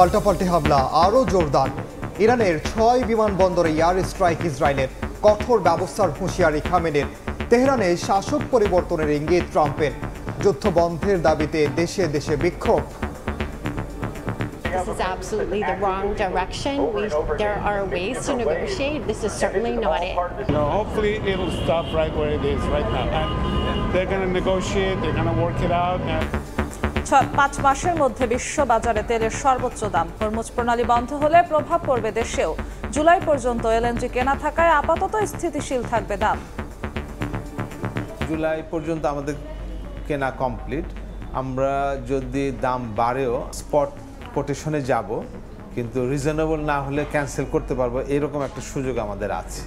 পাল্টাপাল্টি হামলা আরও জোরদার। ইরানের 6 বিমানবন্দরে এয়ার স্ট্রাইক ইসরায়েলের, কঠোর ব্যবস্থার হুঁশিয়ারি খামেনের। তেহরানে শাসক পরিবর্তনের ইঙ্গিত ট্রাম্পের, যুদ্ধ বন্ধের দাবিতে দেশে দেশে বিক্ষোভ। This is absolutely the wrong direction. There are ways to negotiate. This is certainly not it. Hopefully it'll stop right where it is right now. And they're going to negotiate, they're going to work it out. 5 মাসের মধ্যে বিশ্ব বাজারে তেলের সর্বোচ্চ দাম। Hormuz প্রণালী বন্ধ হলে প্রভাব পড়বে দেশেও। জুলাই পর্যন্ত এলএনজি কেনা থাকায় আপাতত স্থিতিশীল থাকবে দাম। জুলাই পর্যন্ত আমাদের কেনা কমপ্লিট। আমরা যদি দাম বাড়েও স্পট কোটেশনে যাব, কিন্তু রিজনেবল না হলে ক্যান্সেল করতে পারবো, এরকম একটা সুযোগ আমাদের আছে।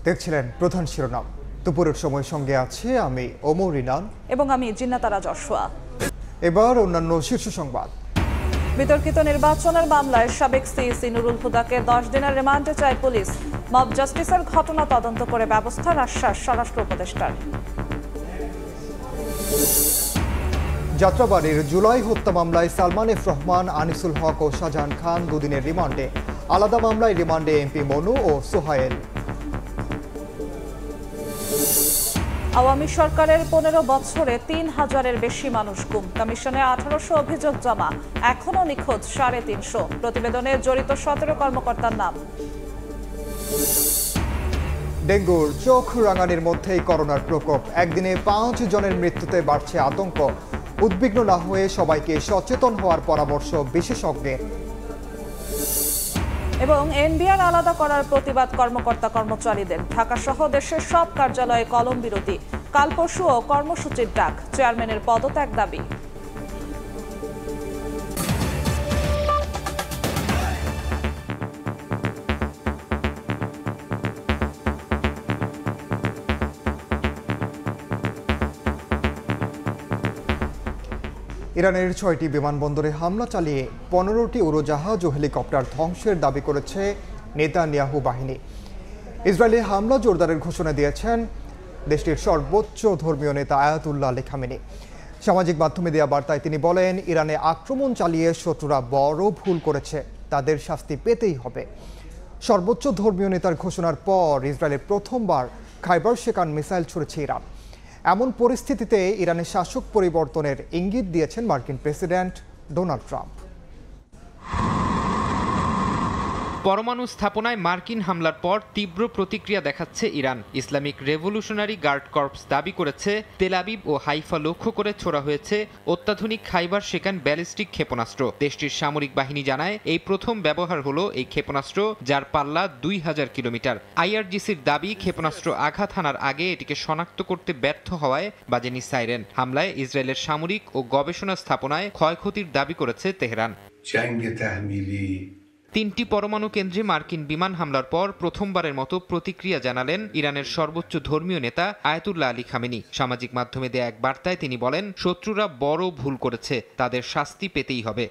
দেখছিলেন প্রধান শিরোনাম। দুপুরের সময় সঙ্গে আছে আমি ওমর রিনান এবং আমি জিন্নাতারা জশুয়া। এবার অন্যান্য শীর্ষ সংবাদ। বিতর্কিত নির্বাচনের মামলায় সাবেক সিইসি নুরুল হুদাকে 10 দিনের রিমান্ডে চায় পুলিশ। মব জাস্টিসের ঘটনা তদন্ত করে ব্যবস্থার আশ্বাস স্বরাষ্ট্র উপদেষ্টার। যাত্রাবাড়ির জুলাই হত্যা মামলায় সালমান এফ রহমান, আনিসুল হক ও শাহজাহান খান 2 দিনের রিমান্ডে। আলাদা মামলায় রিমান্ডে এমপি মনু ও সোহায়েল। আওয়ামী সরকারের 15 বছরে 3000-এর বেশি মানুষ গুম। কমিশনে 1800 অভিযোগ জমা, এখনো নিখোঁজ 350। প্রতিবেদনে জড়িত 17 কর্মকর্তার নাম। ডেঙ্গুর চোখ রাঙানির মধ্যেই করোনার প্রকোপ। একদিনে 5 জনের মৃত্যুতে বাড়ছে আতঙ্ক। উদ্বিগ্ন না হয়ে সবাইকে সচেতন হওয়ার পরামর্শ বিশেষজ্ঞের। এবং এনবিআর আলাদা করার প্রতিবাদ কর্মকর্তা কর্মচারীদের। ঢাকা সহ দেশের সব কার্যালয়ে কলম বিরতি। কাল পরশুও কর্মসূচির ডাক, চেয়ারম্যানের পদত্যাগ দাবি। ইরানের 6টি বিমানবন্দরে হামলা চালিয়ে 15টি উড়োজাহাজ ও হেলিকপ্টার ধ্বংসের দাবি করেছে নেতানিয়াহু বাহিনী। ইসরায়েলে হামলা জোরদারের ঘোষণা দিয়েছেন দেশটির সর্বোচ্চ ধর্মীয় নেতা আয়াতুল্লাহ আলী খামেনি। সামাজিক মাধ্যমে দেওয়া বার্তায় তিনি বলেন, ইরানে আক্রমণ চালিয়ে শত্রুরা বড় ভুল করেছে, তাদের শাস্তি পেতেই হবে। সর্বোচ্চ ধর্মীয় নেতার ঘোষণার পর ইসরায়েলের প্রথমবার খাইবার শেকান মিসাইল ছুড়েছে ইরান। এমন পরিস্থিতিতে ইরানের শাসক পরিবর্তনের ইঙ্গিত দিয়েছেন মার্কিন প্রেসিডেন্ট ডোনাল্ড ট্রাম্প। পরমাণু স্থাপনায় মার্কিন হামলার পর তীব্র প্রতিক্রিয়া দেখাচ্ছে Iran. Islamic revolutionary guard corps দাবি করেছে, তেল আবিব ও হাইফা লক্ষ্য করে ছোড়া হয়েছে অত্যাধুনিক খাইবার শেকান ব্যালিস্টিক ক্ষেপণাস্ত্র। দেশটির সামরিক বাহিনী জানায়, এই প্রথম ব্যবহার হলো এই ক্ষেপণাস্ত্র, যার পাল্লা 2000 কিলোমিটার। আইআরজিসির দাবি, ক্ষেপণাস্ত্র আঘাত হানার আগে এটিকে শনাক্ত করতে ব্যর্থ হওয়ায় বাজেনি সাইরেন। হামলায় ইসরায়েলের সামরিক ও গবেষণা স্থাপনায় ক্ষয়ক্ষতির দাবি করেছে তেহরান। 3টি পরমাণু কেন্দ্রে মার্কিন বিমান হামলার পর প্রথমবারের মতো প্রতিক্রিয়া জানালেন ইরানের সর্বোচ্চ ধর্মীয় নেতা আয়াতুল্লাহ আলী খামেনি। সামাজিক মাধ্যমে দেয়া এক বার্তায় তিনি বলেন, শত্রুরা বড় ভুল করেছে, তাদের শাস্তি পেতেই হবে।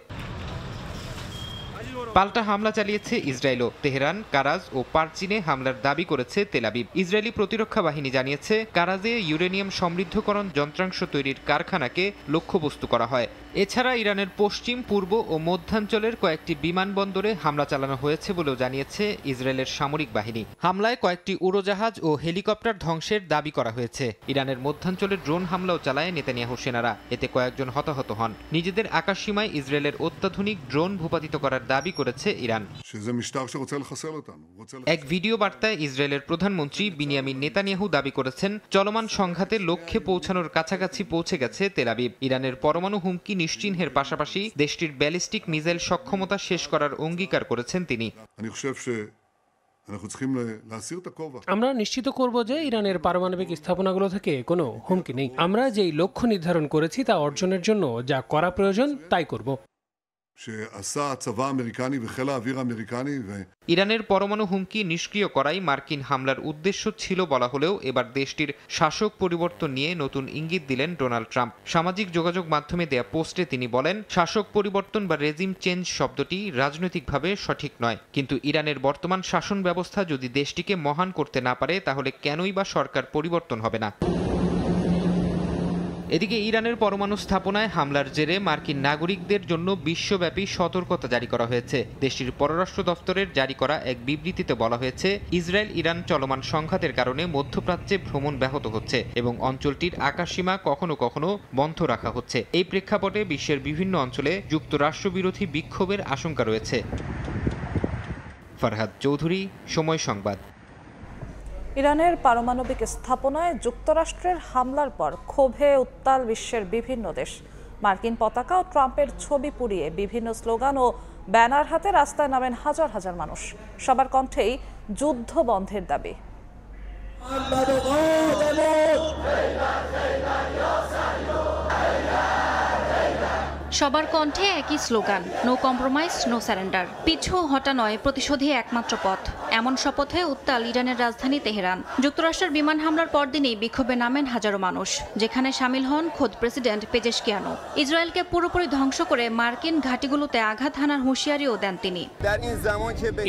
পাল্টা হামলা চালিয়েছে ইসরায়েলও। তেহরান, কারাজ ও পারচিনে হামলার দাবি করেছে তেল আবিব। ইসরায়েলি প্রতিরক্ষা বাহিনী জানিয়েছে, কারাজে ইউরেনিয়াম সমৃদ্ধকরণ যন্ত্রাংশ তৈরির কারখানাকে লক্ষ্যবস্তু করা হয়। এছাড়া ইরানের পশ্চিম, পূর্ব ও মধ্যাঞ্চলের কয়েকটি বিমানবন্দরে হামলা চালানো হয়েছে বলেও জানিয়েছে ইসরায়েলের সামরিক বাহিনী। হামলায় কয়েকটি উড়োজাহাজ ও হেলিকপ্টার ধ্বংসের দাবি করা হয়েছে। ইরানের মধ্যাঞ্চলে ড্রোন হামলাও চালায় নেতানিয়াহু সেনারা, এতে কয়েকজন হতাহত হন। নিজেদের আকাশসীমায় ইসরায়েলের অত্যাধুনিক ড্রোন ভূপাতিত করার দাবি করেছে ইরান। এক ভিডিও বার্তায় ইসরায়েলের প্রধানমন্ত্রী বিনিয়ামিন নেতানিয়াহু দাবি করেছেন, চলমান সংঘাতে লক্ষ্যে পৌঁছানোর কাছাকাছি পৌঁছে গেছে তেল আবিব। ইরানের পরমাণু হুমকি নিশ্চিহ্নের পাশাপাশি দেশটির ব্যালিস্টিক মিসাইল সক্ষমতা শেষ করার অঙ্গীকার করেছেন তিনি। আমরা নিশ্চিত করব যে ইরানের পারমাণবিক স্থাপনাগুলো থেকে কোনো হুমকি নেই। আমরা যেই লক্ষ্য নির্ধারণ করেছি তা অর্জনের জন্য যা করা প্রয়োজন তাই করব। ইরানের পরমাণু হুমকি নিষ্ক্রিয় করাই মার্কিন হামলার উদ্দেশ্য ছিল বলা হলেও এবার দেশটির শাসক পরিবর্তন নিয়ে নতুন ইঙ্গিত দিলেন ডোনাল্ড ট্রাম্প। সামাজিক যোগাযোগ মাধ্যমে দেয়া পোস্টে তিনি বলেন, শাসক পরিবর্তন বা রেজিম চেঞ্জ শব্দটি রাজনৈতিকভাবে সঠিক নয়, কিন্তু ইরানের বর্তমান শাসন ব্যবস্থা যদি দেশটিকে মহান করতে না পারে, তাহলে কেনই বা সরকার পরিবর্তন হবে না। এদিকে ইরানের পরমাণু স্থাপনায় হামলার জেরে মার্কিন নাগরিকদের জন্য বিশ্বব্যাপী সতর্কতা জারি করা হয়েছে। দেশটির পররাষ্ট্র দফতরের জারি করা এক বিবৃতিতে বলা হয়েছে, ইসরায়েল ইরান চলমান সংঘাতের কারণে মধ্যপ্রাচ্যে ভ্রমণ ব্যাহত হচ্ছে এবং অঞ্চলটির আকাশসীমা কখনো কখনো বন্ধ রাখা হচ্ছে। এই প্রেক্ষাপটে বিশ্বের বিভিন্ন অঞ্চলে যুক্তরাষ্ট্রবিরোধী বিক্ষোভের আশঙ্কা রয়েছে। ফারহাদ চৌধুরী, সময় সংবাদ। ইরানের পারমাণবিক স্থাপনায় যুক্তরাষ্ট্রের হামলার পর ক্ষোভে উত্তাল বিশ্বের বিভিন্ন দেশ। মার্কিন পতাকা ও ট্রাম্পের ছবি পুড়িয়ে বিভিন্ন স্লোগান ও ব্যানার হাতে রাস্তায় নামেন হাজার হাজার মানুষ। সবার কণ্ঠেই যুদ্ধ বন্ধের দাবি। সবার কণ্ঠে একই slogan, no compromise no surrender. পিছু হটা নয়, প্রতিশোধই একমাত্র পথ। এমন শপথে উত্তাল ইরানের রাজধানী তেহরান। যুক্তরাষ্ট্রের বিমান হামলার পরদিনই বিক্ষোভে নামেন হাজারো মানুষ, যেখানে সামিল হন খোদ প্রেসিডেন্ট পেজেশকিয়ানো। ইসরায়েলকে পুরোপুরি ধ্বংস করে মার্কিন ঘাঁটিগুলোতে আঘাত হানার হুঁশিয়ারিও দেন তিনি।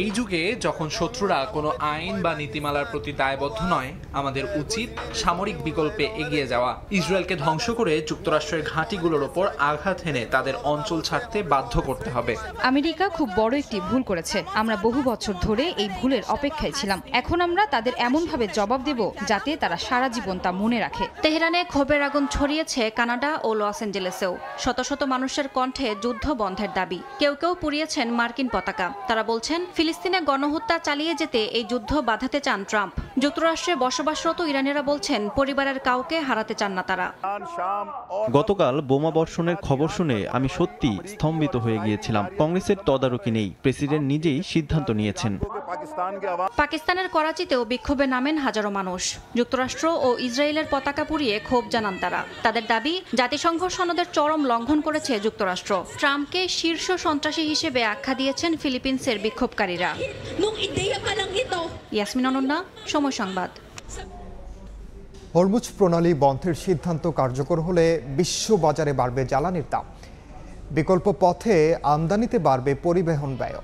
এই যুগে যখন শত্রুরা কোনো আইন বা নীতিমালার প্রতি দায়বদ্ধ নয়, আমাদের উচিত সামরিক বিকল্পে এগিয়ে যাওয়া। ইসরায়েলকে ধ্বংস করে যুক্তরাষ্ট্রের ঘাঁটিগুলোর ওপর আঘাত হেনে তাদের অঞ্চল ছাড়তে বাধ্য করতে হবে। আমেরিকা খুব বড় একটি ভুল করেছে। আমরা বহু বছর ধরে এই ভুলের অপেক্ষায় ছিলাম। এখন আমরা তাদের এমনভাবে জবাব দেব যাতে তারা সারা জীবন তা মনে রাখে। তেহরানে ক্ষোভের আগুন ছড়িয়েছে কানাডা ও লস অ্যাঞ্জেলেসেও। শত শত মানুষের কণ্ঠে যুদ্ধ বন্ধের দাবি। কেউ কেউ পুড়িয়েছেন মার্কিন পতাকা। তারা বলছেন, ফিলিস্তিনে গণহত্যা চালিয়ে যেতে এই যুদ্ধ বাধাতে চান ট্রাম্প। যুক্তরাষ্ট্রে বসবাসরত ইরানিরা বলছেন, পরিবারের কাউকে হারাতে চান না তারা। গতকাল বোমা বর্ষণের খবর শুনে আমি সত্যি স্তম্ভিত হয়ে গিয়েছিলাম। কংগ্রেসের তদারকি নেই, প্রেসিডেন্ট নিজেই সিদ্ধান্ত নিয়েছেন। পাকিস্তানের করাচিতেও বিক্ষোভে নামেন হাজারো মানুষ। যুক্তরাষ্ট্র ও ইসরায়েলের পতাকা পুড়িয়ে ক্ষোভ জানান তারা। তাদের দাবি, জাতিসংঘ সনদের চরম লঙ্ঘন করেছে যুক্তরাষ্ট্র। ট্রাম্পকে শীর্ষ সন্ত্রাসী হিসেবে আখ্যা দিয়েছেন ফিলিপিন্সের বিক্ষোভকারীরা। ইয়াসমিন অনন্যা, সময় সংবাদ। হরমুজ প্রণালী বন্ধের সিদ্ধান্ত কার্যকর হলে বিশ্ববাজারে বাড়বে জ্বালানির দাম। বিকল্প পথে আমদানিতে বাড়বে পরিবহন ব্যয়।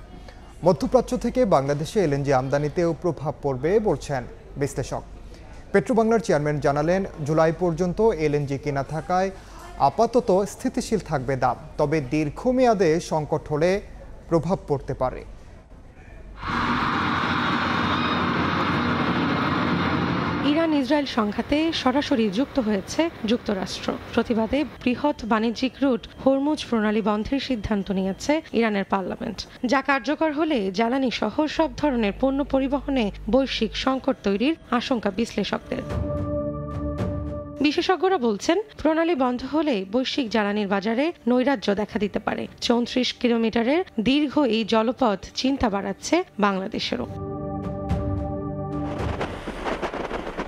মধ্যপ্রাচ্য থেকে বাংলাদেশে এলএনজি আমদানিতেও প্রভাব পড়বে বলছেন বিশ্লেষক। পেট্রোবাংলার চেয়ারম্যান জানালেন, জুলাই পর্যন্ত এলএনজি কেনা থাকায় আপাতত স্থিতিশীল থাকবে দাম, তবে দীর্ঘমেয়াদে সংকট হলে প্রভাব পড়তে পারে। ইরান ইসরায়েল সংঘাতে সরাসরি যুক্ত হয়েছে যুক্তরাষ্ট্র। প্রতিবাদে বৃহৎ বাণিজ্যিক রুট হরমুজ প্রণালী বন্ধের সিদ্ধান্ত নিয়েছে ইরানের পার্লামেন্ট, যা কার্যকর হলে জ্বালানি সহ সব ধরনের পণ্য পরিবহনে বৈশ্বিক সংকট তৈরির আশঙ্কা বিশ্লেষকদের। বিশেষজ্ঞরা বলছেন, প্রণালী বন্ধ হলে বৈশ্বিক জ্বালানির বাজারে নৈরাজ্য দেখা দিতে পারে। 34 কিলোমিটারের দীর্ঘ এই জলপথ চিন্তা বাড়াচ্ছে বাংলাদেশেরও।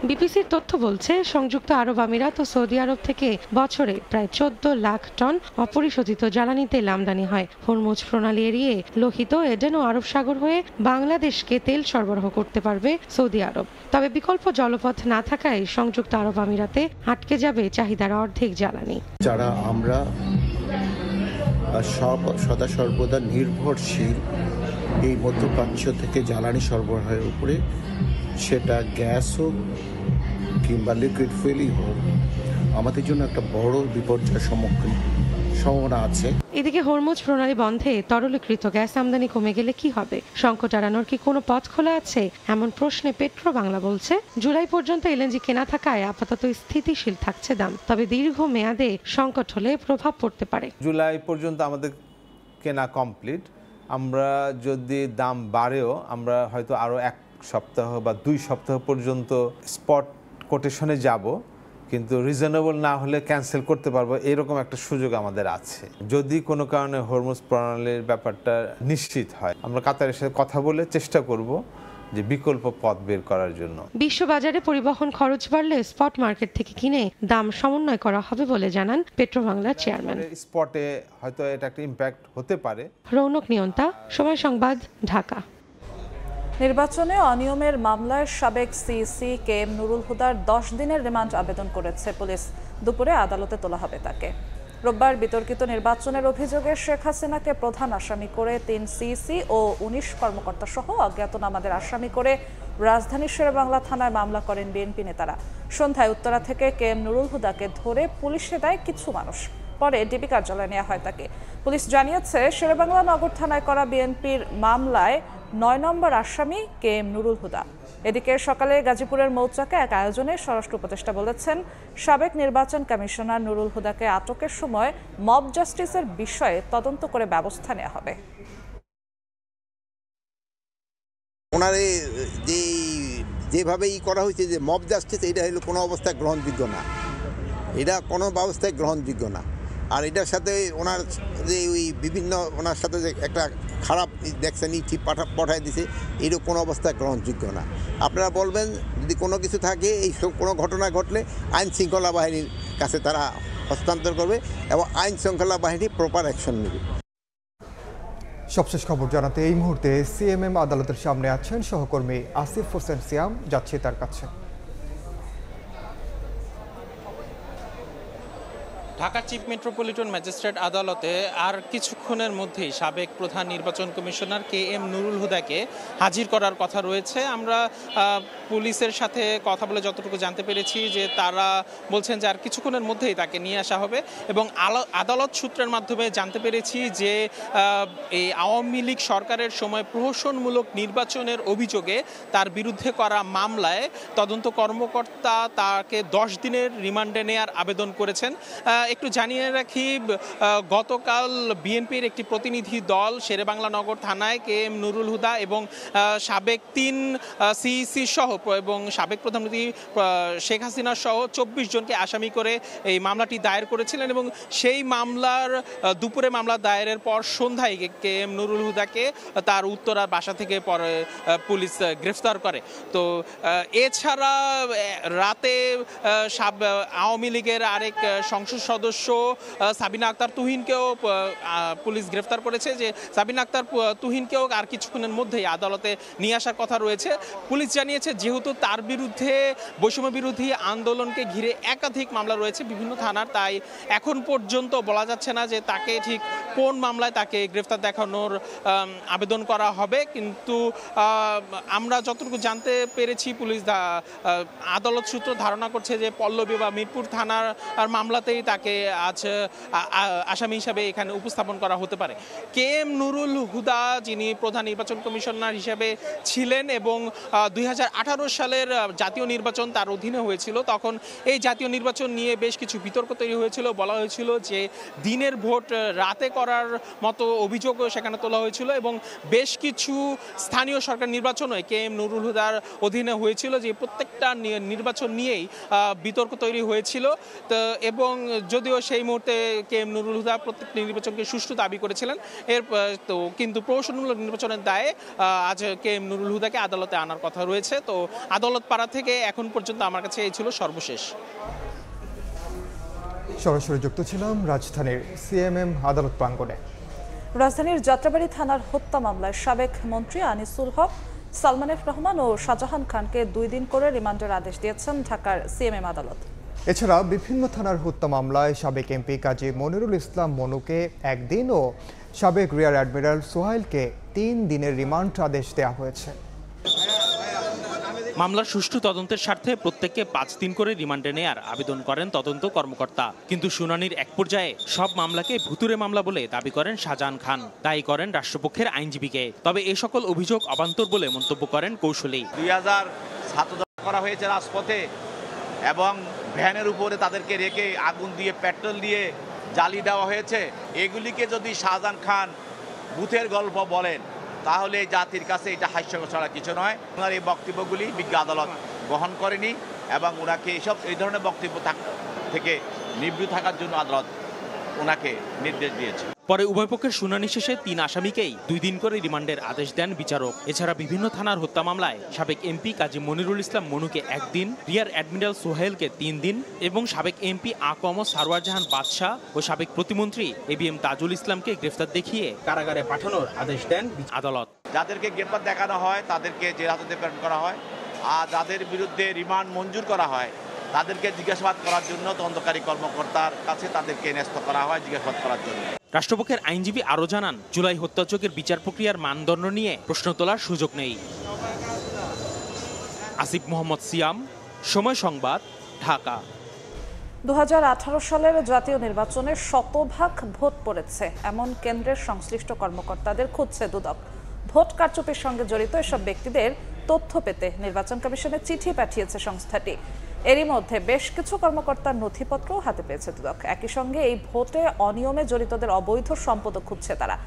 বিবিসির তথ্য বলছে, সংযুক্ত আরব আমিরাত ও সৌদি আরব থেকে বছরে প্রায় 14 লাখ টন অপরিশোধিত জ্বালানি তেল আমদানি হয়। হরমুজ প্রণালী এড়িয়ে লোহিত, এডেন ও আরব সাগর হয়ে বাংলাদেশকে তেল সরবরাহ করতে পারবে সৌদি আরব। তবে বিকল্প জলপথ না থাকায় সংযুক্ত আরব আমিরাতে আটকে যাবে চাহিদার অর্ধেক জ্বালানি। যারা আমরা সদা সর্বদা নির্ভরশীল এই মধ্যপ্রাচ্য থেকে জ্বালানি সরবরাহের উপরে, সেটা গ্যাস হোক কিংবা লিকুইড ফুয়েলই হোক, আমাদের জন্য একটা বড় বিপর্যয়ের সম্ভাবনা আছে। এদিকে হরমুজ প্রণালী বন্ধে তরলীকৃত গ্যাস আমদানি কমে গেলে কি হবে? সংকট এড়ানোর কি কোনো পথ খোলা আছে? এমন প্রশ্নে পেট্রোবাংলা বলছে, জুলাই পর্যন্ত এলএনজি কেনা থাকায় আপাতত স্থিতিশীল থাকছে দাম, তবে দীর্ঘ মেয়াদে সংকট হলে প্রভাব পড়তে পারে। জুলাই পর্যন্ত আমাদের কেনা কমপ্লিট। আমরা যদি দাম বাড়েও আমরা হয়তো আরও 1 সপ্তাহ বা 2 সপ্তাহ পর্যন্ত স্পট কোটেশনে যাব, কিন্তু রিজনেবল না হলে ক্যান্সেল করতে পারবো, এরকম একটা সুযোগ আমাদের আছে। যদি কোনো কারণে হরমুজ প্রণালীর ব্যাপারটা নিশ্চিত হয়, আমরা কাতারের সাথে কথা বলে চেষ্টা করব যে বিকল্প পথ বের করার জন্য। বিশ্ববাজারে পরিবহন খরচ বাড়লে স্পট মার্কেট থেকে কিনে দাম সমন্বয় করা হবে বলে জানান পেট্রোবাংলার চেয়ারম্যান। স্পটে হয়তো এটা একটা ইম্প্যাক্ট হতে পারে। রৌনক নিয়ন্তা, সময় সংবাদ, ঢাকা। নির্বাচনে অনিয়মের মামলায় সাবেক সিইসি কে এম নুরুল হুদার 10 দিনের রিমান্ড আবেদন করেছে পুলিশ। দুপুরে আদালতে তোলা হবে তাকে। রোববার বিতর্কিত নির্বাচনের অভিযোগে শেখ হাসিনাকে প্রধান আসামি করে 3 সিইসি ও 19 কর্মকর্তা সহ অজ্ঞাতনামাদের আসামি করে রাজধানীর শেরেবাংলা থানায় মামলা করেন বিএনপি নেতারা। সন্ধ্যায় উত্তরা থেকে KM নুরুল হুদাকে ধরে পুলিশে দেয় কিছু মানুষ। পরে ডিবি কার্যালয়ে নেওয়া হয় তাকে। পুলিশ জানিয়েছে, শেরেবাংলা নগর থানায় করা বিএনপির মামলায় 9 নম্বর আসামি KM নুরুল হুদা। এদিকে সকালে গাজীপুরের মৌচাকে এক আয়োজনে স্বরাষ্ট্র উপদেষ্টা বলেছেন, সাবেক নির্বাচন কমিশনার নুরুল হুদাকে আটকের সময় মব জাস্টিসের বিষয়ে তদন্ত করে ব্যবস্থা নেওয়া হবে। ওনারে যেভাবেই করা হয়েছে যে মব জাস্টিস, এটা হলো কোনো অবস্থায় গ্রহণযোগ্য না, এটা কোনো ব্যবস্থায় গ্রহণযোগ্য না। আর এটার সাথে ওনার যে ওই বিভিন্ন ওনার সাথে যে একটা খারাপ দেখছেন চিঠি পাঠায় দিছে, এইরকম কোনো অবস্থায় গ্রহণযোগ্য না। আপনারা বলবেন যদি কোনো কিছু থাকে, এই সব কোনো ঘটনা ঘটলে আইন শৃঙ্খলা বাহিনীর কাছে তারা হস্তান্তর করবে এবং আইন শৃঙ্খলা বাহিনী প্রপার অ্যাকশন নেবে। সবশেষ খবর জানাতে এই মুহূর্তে সিএমএম আদালতের সামনে আছেন সহকর্মী আসিফ হোসেন সিয়াম, যাচ্ছে তার কাছে। ঢাকা চিফ মেট্রোপলিটন ম্যাজিস্ট্রেট আদালতে আর কিছুক্ষণের মধ্যেই সাবেক প্রধান নির্বাচন কমিশনার KM নুরুল হুদাকে হাজির করার কথা রয়েছে। আমরা পুলিশের সাথে কথা বলে যতটুকু জানতে পেরেছি যে তারা বলছেন যে আর কিছুক্ষণের মধ্যেই তাকে নিয়ে আসা হবে, এবং আদালত সূত্রের মাধ্যমে জানতে পেরেছি যে এই আওয়ামী লীগ সরকারের সময় প্রহসনমূলক নির্বাচনের অভিযোগে তার বিরুদ্ধে করা মামলায় তদন্ত কর্মকর্তা তাকে 10 দিনের রিমান্ডে নেওয়ার আবেদন করেছেন। একটু জানিয়ে রাখি, গতকাল বিএনপির একটি প্রতিনিধি দল শেরেবাংলা নগর থানায় KM নুরুল হুদা এবং সাবেক 3 CEC সহ এবং সাবেক প্রধানমন্ত্রী শেখ হাসিনা সহ 24 জনকে আসামি করে এই মামলাটি দায়ের করেছিলেন, এবং সেই মামলার দুপুরে মামলা দায়েরের পর সন্ধ্যায় KM নুরুল হুদাকে তার উত্তরার বাসা থেকে পরে পুলিশ গ্রেফতার করে। তো এছাড়া রাতে আওয়ামী লীগের আরেক সংসদ সদস্য সাবিনা আক্তার তুহিনকেও পুলিশ গ্রেফতার করেছে, যে সাবিনা আক্তার তুহিনকেও আর কিছুক্ষণের মধ্যেই আদালতে নিয়ে আসার কথা রয়েছে। পুলিশ জানিয়েছে যেহেতু তার বিরুদ্ধে বৈষম্য বিরোধী আন্দোলনকে ঘিরে একাধিক মামলা রয়েছে বিভিন্ন থানার, তাই এখন পর্যন্ত বলা যাচ্ছে না যে তাকে ঠিক কোন মামলায় তাকে গ্রেফতার দেখানোর আবেদন করা হবে। কিন্তু আমরা যতটুকু জানতে পেরেছি, পুলিশ আদালত সূত্র ধারণা করছে যে পল্লবী বা মিরপুর থানার মামলাতেই তাকে আজ আসামি হিসাবে এখানে উপস্থাপন করা হতে পারে। KM নুরুল হুদা, যিনি প্রধান নির্বাচন কমিশনার হিসেবে ছিলেন এবং 2018 সালের জাতীয় নির্বাচন তার অধীনে হয়েছিল, তখন এই জাতীয় নির্বাচন নিয়ে বেশ কিছু বিতর্ক তৈরি হয়েছিল। বলা হয়েছিল যে দিনের ভোট রাতে করার মতো অভিযোগও সেখানে তোলা হয়েছিল, এবং বেশ কিছু স্থানীয় সরকার নির্বাচনও KM নুরুল হুদার অধীনে হয়েছিল, যে প্রত্যেকটা নির্বাচন নিয়েই বিতর্ক তৈরি হয়েছিল। এবং যদিও সেই মুহূর্তে KM নুরুল হুদা প্রত্যেকটি নির্বাচনকে সুষ্ঠু দাবি করেছিলেন, কিন্তু প্রহসনমূলক নির্বাচনের দায়ে আজ KM নুরুল হুদাকে আদালতে আনার কথা রয়েছে। তো আদালত পাড়া থেকে এখন পর্যন্ত আমার কাছে এই ছিল সর্বশেষ। সরাসরি যুক্ত ছিলাম রাজধানীর সিএমএম আদালত প্রাঙ্গণে। রাজধানীর যাত্রাবাড়ি থানার হত্যা মামলায় সাবেক মন্ত্রী আনিসুল হক, সালমান এফ রহমান ও শাহজাহান খানকে 2 দিন করে রিমান্ডের আদেশ দিয়েছেন ঢাকার সিএমএম আদালত। এছাড়া বিভিন্ন থানার হত্যা মামলায় সাবেক এমপি কাজী মনিরুল ইসলাম মনুকে 1 দিন ও সাবেক রিয়ার অ্যাডমিরাল সোহাইলকে 3 দিনের রিমান্ড আদেশ দেওয়া হয়েছে। মামলার সুষ্ঠু তদন্তের স্বার্থে প্রত্যেককে 5 দিন করে রিমান্ডে নেয়ার আবেদন করেন তদন্ত কর্মকর্তা, কিন্তু শুনানির এক পর্যায়ে সব মামলাকে ভুতুরে মামলা বলে দাবি করেন শাহজাহান খান, দায়ী করেন রাষ্ট্রপক্ষের আইনজীবীকে। তবে এ সকল অভিযোগ অবান্তর বলে মন্তব্য করেন কৌশলী। 2000 ছাত্র করা হয়েছে রাজপথে এবং ভ্যানের উপরে তাদেরকে রেখে আগুন দিয়ে পেট্রোল দিয়ে জ্বালিয়ে দেওয়া হয়েছে। এগুলিকে যদি শাহজাহান খান ভূতের গল্প বলেন তাহলে জাতির কাছে এটা হাস্যকর ছাড়া কিছু নয়। ওনার এই বক্তব্যগুলি বিজ্ঞ আদালত গ্রহণ করেনি এবং ওনাকে এই ধরনের বক্তব্য থেকে নিবৃত্ত থাকার জন্য আদালত ওনাকে নির্দেশ দিয়েছে। পরে উভয় পক্ষের শুনানি শেষে 3 আসামিকেই 2 দিন করে রিমান্ডের আদেশ দেন বিচারক। এছাড়া বিভিন্ন থানার হত্যা মামলায় সাবেক এমপি কাজী মনিরুল ইসলাম মনুকে 1 দিন, রিয়ার অ্যাডমিরাল সোহেলকে 3 দিন এবং সাবেক এমপি আকম সারওয়ার জাহান বাদশাহ ও সাবেক প্রতিমন্ত্রী ABM তাজুল ইসলামকে গ্রেফতার দেখিয়ে কারাগারে পাঠানোর আদেশ দেন আদালত। যাদেরকে গ্রেফতার দেখানো হয় তাদেরকে জেল হাজতে প্রেরণ করা হয়, আর যাদের বিরুদ্ধে রিমান্ড মঞ্জুর করা হয় তাদেরকে জিজ্ঞাসাবাদ করার জন্য তদন্তকারী কর্মকর্তার কাছে তাদেরকে ন্যস্ত করা হয় জিজ্ঞাসাবাদ করার জন্য। রাষ্ট্রপক্ষের আইনজীবী আরও জানান, জুলাই হত্যাযজ্ঞের বিচার প্রক্রিয়ার মানদণ্ড নিয়ে প্রশ্ন তোলার সুযোগ নেই। আসিফ মোহাম্মদ সিয়াম, সময় সংবাদ, ঢাকা। 2018 সালের জাতীয় নির্বাচনে শতভাগ ভোট পড়েছে এমন কেন্দ্রের সংশ্লিষ্ট কর্মকর্তাদের খুঁজছে দুদক। ভোট কারচুপির সঙ্গে জড়িত এসব ব্যক্তিদের তথ্য পেতে নির্বাচন কমিশনে চিঠি পাঠিয়েছে সংস্থাটি। এরই মধ্যে বেশ কিছু কর্মকর্তার নথিপত্র হাতে পেয়েছে দুদক। একই সঙ্গে এই ভোটে অনিয়মে জড়িতদের অবৈধ সম্পদও খুঁজছে তারা।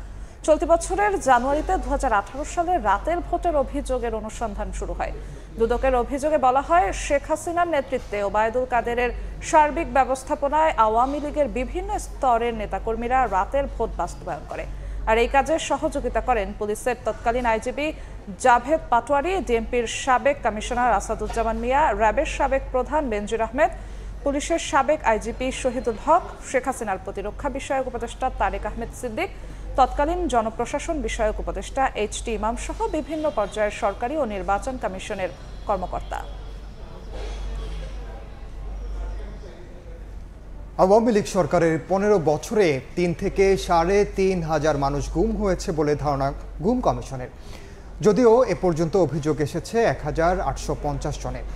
চলতি বছরের জানুয়ারিতে 2018 সালে রাতের ভোটের অভিযোগের অনুসন্ধান শুরু হয়। দুদকের অভিযোগে বলা হয়, শেখ হাসিনার নেতৃত্বে ওবায়দুল কাদেরের সার্বিক ব্যবস্থাপনায় আওয়ামী লীগের বিভিন্ন স্তরের নেতাকর্মীরা রাতের ভোট বাস্তবায়ন করে। আর এই কাজে সহযোগিতা করেন পুলিশের তৎকালীন আইজিপি জাভেদ পাটোয়ারি, ডিএমপির সাবেক কমিশনার আসাদুজ্জামান মিয়া, র্যাবের সাবেক প্রধান বেনজির আহমেদ, পুলিশের সাবেক আইজিপি শহীদুল হক, শেখ হাসিনার প্রতিরক্ষা বিষয়ক উপদেষ্টা তারেক আহমেদ সিদ্দিক, তৎকালীন জনপ্রশাসন বিষয়ক উপদেষ্টা এইচ.টি. ইমাম সহ বিভিন্ন পর্যায়ের সরকারি ও নির্বাচন কমিশনের কর্মকর্তা। আওয়ামী লীগ সরকারের 15 বছরে 3 থেকে 3,500 মানুষ গুম হয়েছে বলে ধারণা গুম কমিশনের। যদিও এ পর্যন্ত অভিযোগ এসেছে 1,850 জনের,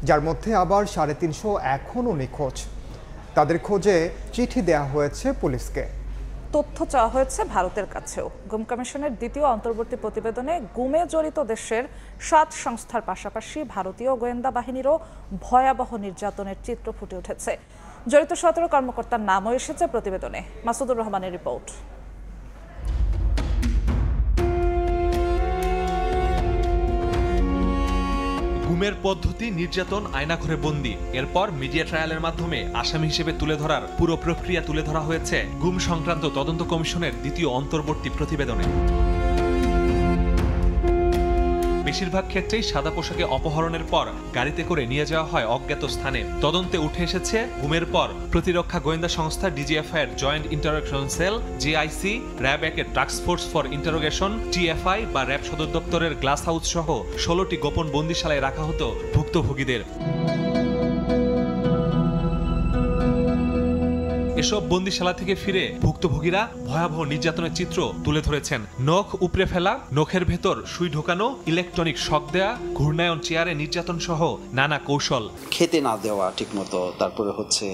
যার মধ্যে আবার 350 এখনও নিখোঁজ। তাদের খোঁজে চিঠি দেওয়া হয়েছে পুলিশকে। তথ্য চাওয়া হয়েছে ভারতের কাছেও। গুম কমিশনের দ্বিতীয় অন্তর্বর্তী প্রতিবেদনে গুমে জড়িত দেশের 7 সংস্থার পাশাপাশি ভারতীয় গোয়েন্দা বাহিনীরও ভয়াবহ নির্যাতনের চিত্র ফুটে উঠেছে। জড়িত 17 কর্মকর্তার নামও এসেছে প্রতিবেদনে। মাসুদুর রহমানের রিপোর্ট। গুমের পদ্ধতি, নির্যাতন, আয়নাঘরে বন্দী, এরপর মিডিয়া ট্রায়ালের মাধ্যমে আসামি হিসেবে তুলে ধরার পুরো প্রক্রিয়া তুলে ধরা হয়েছে গুম সংক্রান্ত তদন্ত কমিশনের দ্বিতীয় অন্তর্বর্তী প্রতিবেদনে। বেশিরভাগ ক্ষেত্রেই সাদা পোশাকে অপহরণের পর গাড়িতে করে নিয়ে যাওয়া হয় অজ্ঞাত স্থানে। তদন্তে উঠে এসেছে গুমের পর প্রতিরক্ষা গোয়েন্দা সংস্থা ডিজিএফআই এর joint interrogation cell, JIC, RAB এর task force for interrogation, TFI বা র্যাব সদর দপ্তরের গ্লাস হাউস সহ 16টি গোপন বন্দিশালায় রাখা হতো ভুক্তভোগীদের। এসব বন্দিশালা থেকে ফিরে ভুক্তভোগীরা ভয়াবহ নির্যাতনের চিত্র তুলে ধরেছেন। নখ উপড়ে ফেলা, নখের ভেতর সুই ঢোকানো, ইলেকট্রনিক শক দেয়া, ঘূর্ণায়ন চেয়ারে নির্যাতন সহ নানা কৌশল। খেতে না দেওয়া ঠিকমতো, তারপরে হচ্ছে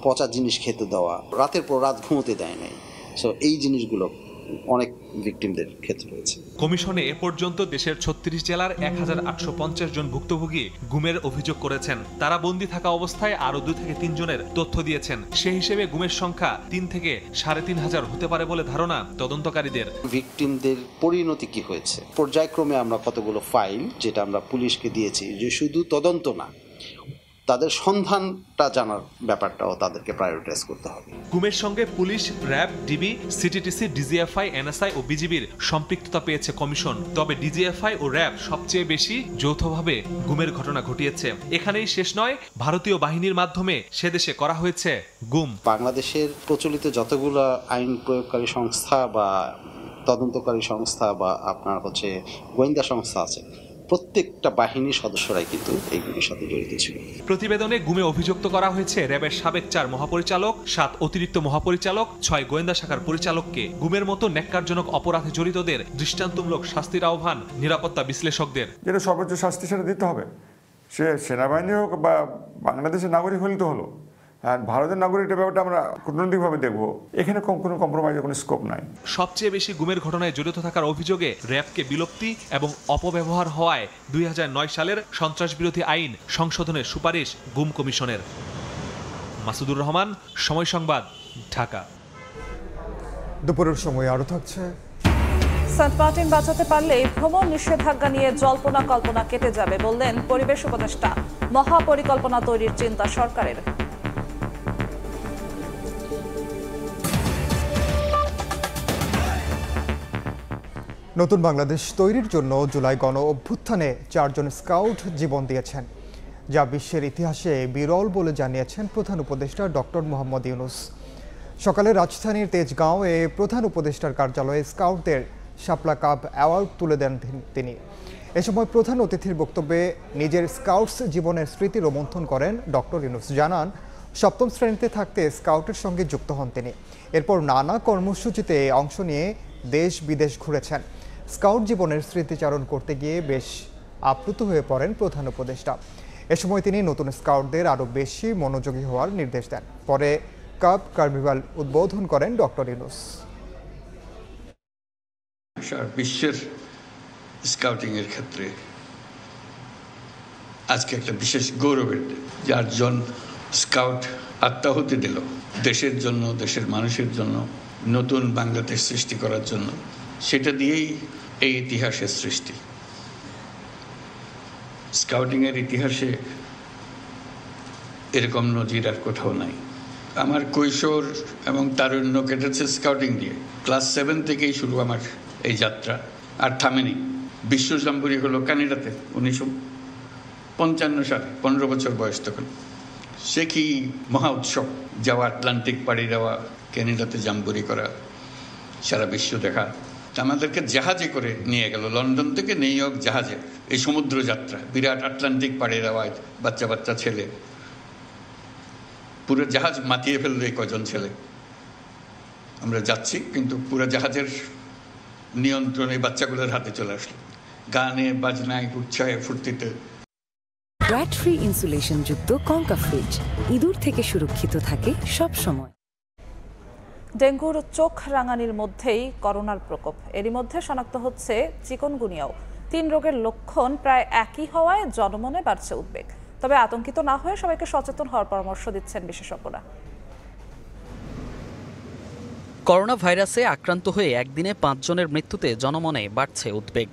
পচা জিনিস খেতে দেওয়া, রাতের পর রাত ঘুমোতে দেয় নাই। সো এই জিনিসগুলো অনেক ভিকটিমদের ক্ষেত্রে রয়েছে। কমিশনে এ পর্যন্ত দেশের 36 জেলার 1,850 জন ভুক্তভোগী গুমের অভিযোগ করেছেন। তারা বন্দী থাকা অবস্থায় আরো 2 থেকে 3 জনের তথ্য দিয়েছেন। সেই হিসেবে গুমের সংখ্যা 3 থেকে 3,500 হতে পারে বলে ধারণা তদন্তকারীদের। ভিকটিমদের পরিণতি কি হয়েছে, পর্যায়ক্রমে আমরা কতগুলো ফাইল যেটা আমরা পুলিশকে দিয়েছি, যে শুধু তদন্ত না, তাদের সন্ধানটা জানার ব্যাপারটাও তাদেরকে প্রায়োরিটাইজ করতে হবে। গুমের সঙ্গে police, RAB, DB, CTTC, DGFI, NSI ও বিজিবির সম্পৃক্ততা পেয়েছে কমিশন। তবে ডিজিএফআই ও র্যাব সবচেয়ে বেশি যৌথভাবে গুমের ঘটনা ঘটিয়েছে। এখানেই শেষ নয়, ভারতীয় বাহিনীর মাধ্যমে সে দেশে করা হয়েছে গুম। বাংলাদেশের প্রচলিত যতগুলো আইন প্রয়োগকারী সংস্থা বা তদন্তকারী সংস্থা বা আপনার হচ্ছে গোয়েন্দা সংস্থা আছে, প্রত্যেকটা বাহিনীর সদস্যরাই কিন্তু এইগুলির সাথে জড়িত ছিল। প্রতিবেদনে গুমে অভিযুক্ত করা হয়েছে র্যাবের সাবেক 4 মহাপরিচালক, 7 অতিরিক্ত মহাপরিচালক, 6 গোয়েন্দা শাখার পরিচালককে। গুমের মতো ন্যাক্কারজনক অপরাধে জড়িতদের দৃষ্টান্তমূলক শাস্তির আহ্বান নিরাপত্তা বিশ্লেষকদের। যেটা সর্বোচ্চ শাস্তি সেটা দিতে হবে, সে সেনাবাহিনী হোক বা বাংলাদেশের নাগরিক হলে তো হলো, আর ভারতের নাগরিকটা ব্যাপারটা আমরা কূটনৈতিকভাবে দেখবো। এখানে কোনো কম্প্রোমাইজের কোনো স্কোপ নাই। সবচেয়ে বেশি গুমের ঘটনায় জড়িত থাকার অভিযোগে র্যাবকে বিলুপ্তি এবং অপব্যবহার হওয়ায় 2009 সালের সন্ত্রাস বিরোধী আইন সংশোধনের সুপারিশ গুম কমিশনের। মাসুদুর রহমান, সময় সংবাদ, ঢাকা। দুপুরের সময় আরো থাকছে। সেন্ট মার্টিন বাঁচাতে পারলেই ভ্রমণ নিষেধাজ্ঞা নিয়ে জল্পনা কল্পনা কেটে যাবে বললেন পরিবেশ উপদেষ্টা। মহাপরিকল্পনা তৈরির চিন্তা সরকারের। নতুন বাংলাদেশ তৈরির জন্য জুলাই গণ অভ্যুত্থানে 4 জন স্কাউট জীবন দিয়েছেন, যা বিশ্বের ইতিহাসে বিরল বলে জানিয়েছেন প্রধান উপদেষ্টা ডক্টর মোহাম্মদ ইউনূস। সকালে রাজধানীর তেজগাঁওয়ে প্রধান উপদেষ্টার কার্যালয়ে স্কাউটদের শাপলা কাপ অ্যাওয়ার্ড তুলে দেন তিনি। এ সময় প্রধান অতিথির বক্তব্যে নিজের স্কাউটস জীবনের স্মৃতি রোমন্থন করেন ডক্টর ইউনূস। জানান, 7ম শ্রেণীতে থাকতে স্কাউটের সঙ্গে যুক্ত হন তিনি। এরপর নানা কর্মসূচিতে অংশ নিয়ে দেশ বিদেশ ঘুরেছেন। স্কাউট জীবনের স্মৃতিচারণ করতে গিয়ে বেশ আপ্লুত হয়ে পড়েন প্রধান উপদেষ্টা। এ সময় তিনি নতুন স্কাউটদের আরও বেশি মনোযোগী হওয়ার নির্দেশ দেন। পরে কাপ কার্নিভাল উদ্বোধন করেন ডক্টর ইউনূস। সারা বিশ্বের স্কাউটিংয়ের ক্ষেত্রে আজকে একটা বিশেষ গৌরবের দিন, যে 8 জন স্কাউট আত্মাহুতি দিল দেশের জন্য, দেশের মানুষের জন্য, নতুন বাংলাদেশ সৃষ্টি করার জন্য। সেটা দিয়েই এই ইতিহাসের সৃষ্টি। স্কাউটিংয়ের ইতিহাসে এরকম নজির আর কোথাও নাই। আমার কৈশোর এবং তারুণ্য কেটেছে স্কাউটিং দিয়ে। ক্লাস 7 থেকেই শুরু আমার এই যাত্রা, আর থামেনি। বিশ্ব জাম্বুরি হলো কানাডাতে 1955 সালে, 15 বছর বয়স তখন। সে কি মহা উৎসব, যাওয়া, আটলান্টিক পাড়ি দেওয়া, ক্যানাডাতে জাম্বুরি করা, সারা বিশ্ব দেখা। আমাদেরকে জাহাজে করে নিয়ে গেল, লন্ডন থেকে নিউ ইয়র্ক জাহাজে। এই সমুদ্র যাত্রা, বিরাট আটলান্টিক পাড়ি দেওয়া, বাচ্চা বাচ্চা ছেলে, পুরো জাহাজ মাতিয়ে ফেললো এই কজন ছেলে। আমরা যাচ্ছি, কিন্তু পুরো জাহাজের নিয়ন্ত্রণ এই বাচ্চাগুলোর হাতে চলে আসলো, গানে বাজনায় উৎসাহে ফুর্তিতে। ব্র্যাড ফ্রি ইনসুলেশন যুক্ত কঙ্কা ফ্রিজ ইঁদুর থেকে সুরক্ষিত থাকে সব সময়। ডেঙ্গুর চোখ রাঙানির মধ্যেই করোনার প্রকোপ। এরই মধ্যে শনাক্ত হচ্ছে চিকনগুনিয়াও। 3 রোগের লক্ষণ প্রায় একই হওয়ায় জনমনে বাড়ছে উদ্বেগ। তবে আতঙ্কিত না হয়ে সবাইকে সচেতন হওয়ার পরামর্শ দিচ্ছেন বিশেষজ্ঞরা। করোনা ভাইরাসে আক্রান্ত হয়ে একদিনে 5 জনের মৃত্যুতে জনমনে বাড়ছে উদ্বেগ।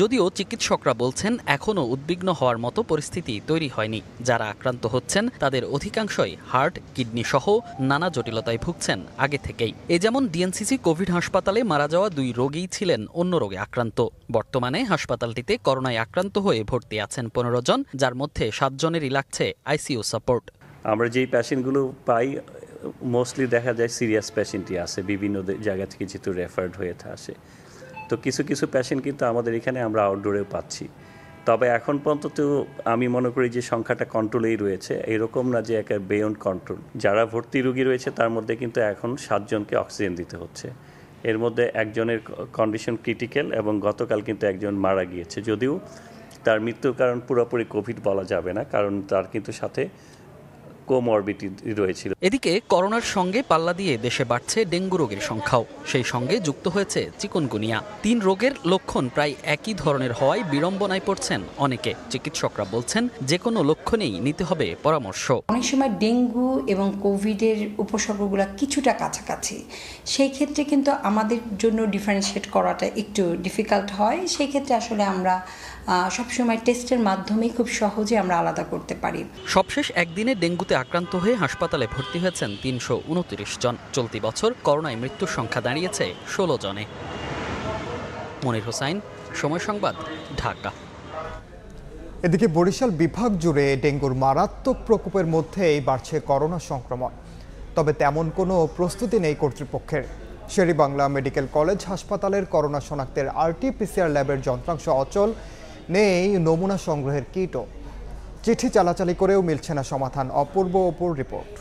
যদিও চিকিৎসকরা বলছেন এখনও উদ্বিগ্ন হওয়ার মতো পরিস্থিতি তৈরি হয়নি। যারা আক্রান্ত হচ্ছেন তাদের অধিকাংশই হার্ট, কিডনি সহ নানা জটিলতায় ভুগছেন আগে থেকেই। এ যেমন ডিএনসিসি কোভিড হাসপাতালে মারা যাওয়া 2 রোগীই ছিলেন অন্য রোগে আক্রান্ত। বর্তমানে হাসপাতালটিতে করোনায় আক্রান্ত হয়ে ভর্তি আছেন 15 জন, যার মধ্যে 7 জনেরই লাগছে আইসিইউ সাপোর্ট। আমরা যেই পেশেন্টগুলো পাই মোস্টলি দেখা যায় সিরিয়াস পেশেন্টই আছে, বিভিন্ন জায়গা থেকে যেহেতু রেফার্ড হয়ে আসে। তো কিছু কিছু পেশেন্ট কিন্তু আমাদের এখানে আমরা আউটডোরেও পাচ্ছি। তবে এখন পর্যন্ত আমি মনে করি যে সংখ্যাটা কন্ট্রোলেই রয়েছে, এরকম না যে একেবারে বিয়ন্ড কন্ট্রোল। যারা ভর্তি রোগী রয়েছে তার মধ্যে কিন্তু এখন 7 জনকে অক্সিজেন দিতে হচ্ছে। এর মধ্যে একজনের কন্ডিশন ক্রিটিক্যাল এবং গতকাল কিন্তু একজন মারা গিয়েছে। যদিও তার মৃত্যুর কারণ পুরোপুরি কোভিড বলা যাবে না, কারণ তার কিন্তু সাথে কোমরবিডিটি রয়েছিল। এদিকে করোনার সঙ্গে পাল্লা দিয়ে দেশে বাড়ছে ডেঙ্গু রোগের সংখ্যাও। সেই সঙ্গে যুক্ত হয়েছে চিকুনগুনিয়া। 3 রোগের লক্ষণ প্রায় একই ধরনের হওয়ায় বিড়ম্বনায় পড়ছেন অনেকে। চিকিৎসকরা বলছেন যে কোনো লক্ষণেই নিতে হবে পরামর্শ। অনেক সময় ডেঙ্গু এবং কোভিডের উপসর্গগুলো কিছুটা কাছাকাছি, সেই ক্ষেত্রে কিন্তু আমাদের জন্য ডিফারেন্সিয়েট করাটা একটু ডিফিকাল্ট হয়। সেই ক্ষেত্রে আসলে আমরা সবসময় টেস্টের মাধ্যমেই খুব সহজে আমরা আলাদা করতে পারি। সবশেষ একদিনে ডেঙ্গুতে আক্রান্ত হয়ে হাসপাতালে ভর্তি হয়েছেন 329 জন। চলতি বছর করোনায় মৃত্যুর সংখ্যা দাঁড়িয়েছে 16 জনে। মনির হোসাইন, সময় সংবাদ, ঢাকা। এদিকে বরিশাল বিভাগ জুড়ে ডেঙ্গুর মারাত্মক প্রকোপের মধ্যেই বাড়ছে করোনা সংক্রমণ। তবে তেমন কোনো প্রস্তুতি নেই কর্তৃপক্ষের। শেরেবাংলা মেডিকেল কলেজ হাসপাতালের করোনা শনাক্তের RT-PCR ল্যাবের যন্ত্রাংশ অচল, নেই নমুনা সংগ্রহের কিটও। চিঠি চালাচালি করেও মিলছে না সমাধান। অপূর্ব অপুর রিপোর্ট।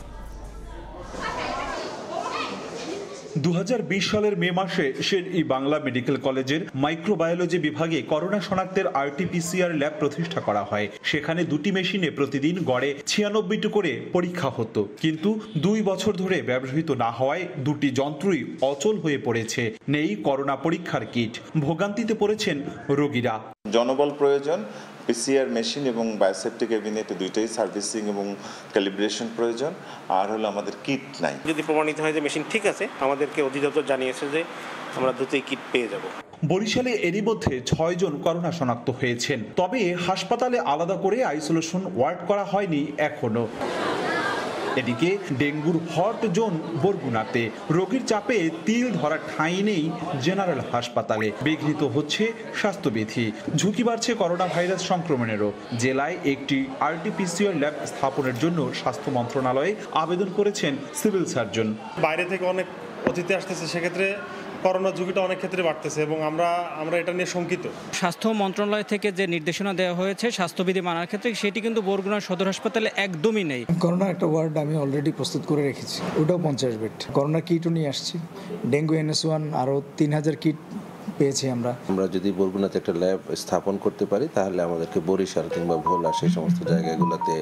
2020 সালের মে মাসে শের-ই-বাংলা মেডিকেল কলেজের মাইক্রোবায়োলজি বিভাগে করোনা শনাক্তের RT-PCR ল্যাব প্রতিষ্ঠা করা হয়। সেখানে 2টি মেশিনে প্রতিদিন গড়ে 96টি করে পরীক্ষা হতো, কিন্তু 2 বছর ধরে ব্যবহৃত না হওয়ায় 2টি যন্ত্রই অচল হয়ে পড়েছে। নেই করোনা পরীক্ষার কিট। ভোগান্তিতে পড়েছেন রোগীরা। জনবল প্রয়োজন, PCR মেশিন এবং বায়োসেপ্টিক ক্যাবিনেট দুইটাই সার্ভিসিং এবং ক্যালিব্রেশন প্রয়োজন, আর হলো আমাদের কিট নাই। যদি প্রমাণিত হয় যে মেশিন ঠিক আছে, আমাদেরকে অধিদপ্তর জানিয়েছে যে আমরা দ্রুতই কিট পেয়ে যাব। বরিশালে এরই মধ্যে 6 জন করোনা শনাক্ত হয়েছেন, তবে হাসপাতালে আলাদা করে আইসোলেশন ওয়ার্ড করা হয়নি এখনো। এদিকে ডেঙ্গুর হট জোন বরগুনাতে। রোগীর চাপে তিল ধরা ঠাঁই নেই জেনারেল হাসপাতালে। বিঘ্নিত হচ্ছে স্বাস্থ্যবিধি। ঝুঁকি বাড়ছে করোনা ভাইরাস সংক্রমণেরও। জেলায় একটি RT-PCR ল্যাব স্থাপনের জন্য স্বাস্থ্য মন্ত্রণালয়ে আবেদন করেছেন সিভিল সার্জন। বাইরে থেকে অনেক অতিথি আসতেছে, সেক্ষেত্রে করোনা ঝুঁকিটা অনেক ক্ষেত্রে বাড়তেছে এবং আমরা এটা নিয়ে শঙ্কিত। স্বাস্থ্য মন্ত্রণালয় থেকে যে নির্দেশনা দেওয়া হয়েছে স্বাস্থ্যবিধি মানার ক্ষেত্রে, সেটি কিন্তু বরগুনা সদর হাসপাতালে একদমই নেই। করোনার একটা ওয়ার্ড আমি অলরেডি প্রস্তুত করে রেখেছি, ওটাও 50 বেড। করোনা কিটও নিয়ে আসছি। ডেঙ্গু NS1 আরও 3000 কিট পেয়েছি আমরা যদি বরগুনাতে একটা ল্যাব স্থাপন করতে পারি তাহলে আমাদেরকে বরিশাল কিংবা ভোলা সেই সমস্ত জায়গাগুলোতে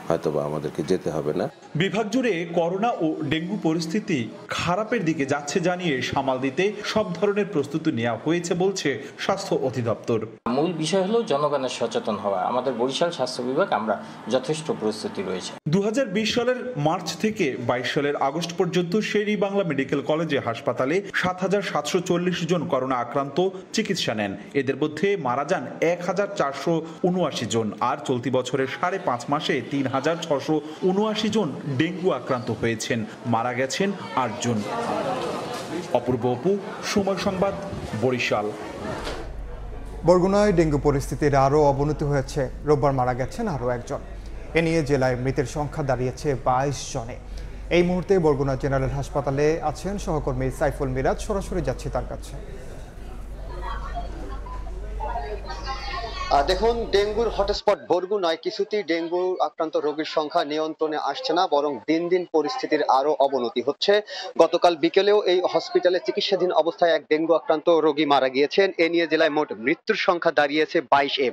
হয়তোবা আমাদেরকে যেতে হবে না। বিভাগ জুড়ে করোনা ও ডেঙ্গু পরিস্থিতি খারাপের দিকে যাচ্ছে জানিয়ে সামাল দিতে সব ধরনের প্রস্তুতি নেওয়া হয়েছে বলছে স্বাস্থ্য অধিদপ্তর। মূল বিষয় হলো জনগণের সচেতন হওয়া। আমাদের বরিশাল স্বাস্থ্য বিভাগ আমরা যথেষ্ট প্রস্তুতি রয়েছে। 2020 সালের মার্চ থেকে 22 সালের আগস্ট পর্যন্ত শের ই বাংলা মেডিকেল কলেজে হাসপাতালে 7,740 জন করোনা আক্রান্ত চিকিৎসা নেন। এদের মধ্যে মারা যান 1,479 জন, আর চলতি বছরের 5.5 মাসে 3,679 জন ডেঙ্গু আক্রান্ত হয়েছেন। মারা গেছেন 8 জন। অপূর্ব অপু, সময় সংবাদ, বরিশাল। বরগুনায় ডেঙ্গু পরিস্থিতির আরও অবনতি হয়েছে। রোববার মারা গেছেন আরও একজন। এ নিয়ে জেলায় মৃতের সংখ্যা দাঁড়িয়েছে 22 জনে। এই মুহূর্তে বরগুনা জেনারেল হাসপাতালে আছেন সহকর্মী সাইফুল মিরাজ। সরাসরি যাচ্ছি তার কাছে। দেখুন, ডেঙ্গুর হটস্পট বরগুনায় কিছুতেই ডেঙ্গু আক্রান্ত রোগীর সংখ্যা নিয়ন্ত্রণে আসছে না, বরং দিন দিন পরিস্থিতির আরো অবনতি হচ্ছে। গতকাল বিকেলেও এই হসপিটালে চিকিৎসাধীন অবস্থায় এক ডেঙ্গু আক্রান্ত রোগী মারা গিয়েছেন। এ নিয়ে জেলায় মোট মৃত্যুর সংখ্যা দাঁড়িয়েছে 22-এ।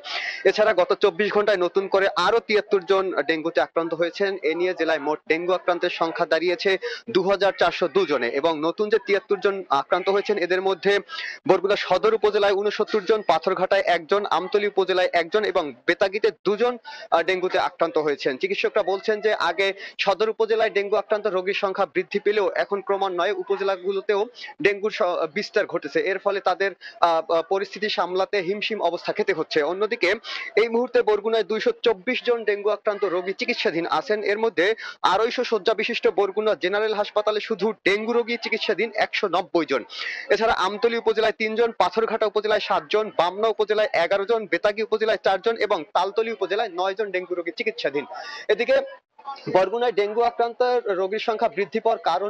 এছাড়া গত 24 ঘন্টায় নতুন করে আরো 73 জন ডেঙ্গুতে আক্রান্ত হয়েছেন। এ নিয়ে জেলায় মোট ডেঙ্গু আক্রান্তের সংখ্যা দাঁড়িয়েছে 2,402 জনে। এবং নতুন যে 73 জন আক্রান্ত হয়েছেন এদের মধ্যে বরগুনা সদর উপজেলায় 69 জন, পাথরঘাটায় 1 জন, আমতলী উপজেলায় 1 জন এবং বেতাগীতে 2 জন ডেঙ্গুতে আক্রান্ত হয়েছেন। চিকিৎসকরা বলছেন যে আগে সদর উপজেলায় ডেঙ্গু আক্রান্ত রোগীর সংখ্যা বৃদ্ধি পেলেও এখন ক্রমান্বয়ে উপজেলাগুলোতেও ডেঙ্গুর বিস্তার ঘটেছে। এর ফলে তাদের পরিস্থিতি সামলাতে হিমশিম অবস্থা খেতে হচ্ছে। অন্যদিকে এই মুহূর্তে বরগুনায় 224 জন ডেঙ্গু আক্রান্ত রোগী চিকিৎসাধীন আছেন। এর মধ্যে 250 শয্যা বিশিষ্ট বরগুনা জেনারেল হাসপাতালে শুধু ডেঙ্গু রোগী চিকিৎসাধীন 190 জন। এছাড়া আমতলী উপজেলায় 3 জন, পাথরঘাটা উপজেলায় 7 জন, বামনা উপজেলায় 11 জন, বেতাগী উপজেলায় 4 জন এবং তালতলী উপজেলায় 9 জন ডেঙ্গু রোগী চিকিৎসাধীন। এদিকে বরগুনায় ডেঙ্গু আক্রান্ত রোগীর সংখ্যা বৃদ্ধি পাওয়ার কারণ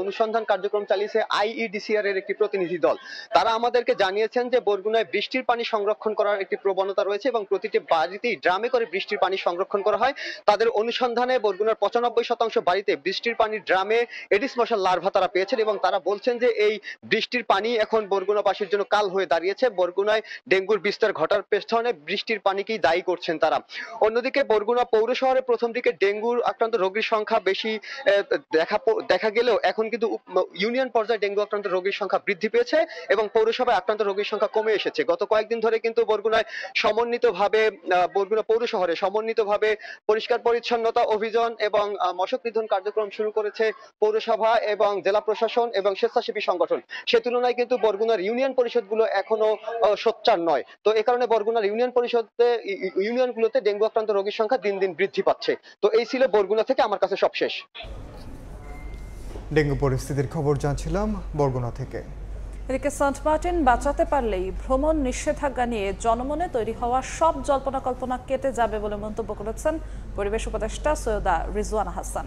অনুসন্ধান কার্যক্রম চালিয়েছে IEDCR এর একটি প্রতিনিধি দল। তারা আমাদেরকে জানিয়েছেন যে বরগুনায় বৃষ্টির পানি সংরক্ষণ করার একটি প্রবণতা রয়েছে এবং প্রতিটি বাড়িতেই ড্রামে করে বৃষ্টির পানি সংরক্ষণ করা হয়। তাদের অনুসন্ধানে বরগুনার 95% বাড়িতে বৃষ্টির পানি ড্রামে এডিস মশার লার্ভা তারা পেয়েছেন এবং তারা বলছেন যে এই বৃষ্টির পানি এখন বরগুনাবাসীর জন্য কাল হয়ে দাঁড়িয়েছে। বরগুনায় ডেঙ্গুর বিস্তার ঘটার পেছনে বৃষ্টির পানিকেই দায়ী করছেন তারা। অন্যদিকে বরগুনা পৌর শহরে প্রথম দিকে ডেঙ্গুর আক্রান্ত রোগীর সংখ্যা বেশি দেখা গেলেও এখন কিন্তু ইউনিয়ন পর্যায়ে ডেঙ্গু আক্রান্ত রোগীর সংখ্যা বৃদ্ধি পেয়েছে এবং পৌরসভায় আক্রান্ত রোগীর সংখ্যা কমে এসেছে। গত কয়েকদিন ধরে কিন্তু বরগুনা পৌর শহরে সমন্বিতভাবে পরিষ্কার পরিচ্ছন্নতা অভিযান এবং মশক নিধন কার্যক্রম শুরু করেছে পৌরসভা এবং জেলা প্রশাসন এবং স্বেচ্ছাসেবী সংগঠন। সে তুলনায় কিন্তু বরগুনার ইউনিয়ন পরিষদগুলো এখনো সোচ্চার নয়। তো এ কারণে বরগুনার ইউনিয়নগুলোতে ডেঙ্গু আক্রান্ত রোগীর সংখ্যা দিন দিন বৃদ্ধি পাচ্ছে। তো এই ছিল বরগুনা থেকে আমার কাছে সবশেষ। ডেঙ্গু পরিস্থিতির খবর জানছিলাম বরগুনা থেকে। এদিকে সেন্ট মার্টিন বাঁচাতে পারলেই ভ্রমণ নিষেধাজ্ঞা নিয়ে জনমনে তৈরি হওয়া সব জল্পনা কল্পনা কেটে যাবে বলে মন্তব্য করেছেন পরিবেশ উপদেষ্টা সৈয়দা রিজওয়ানা হাসান।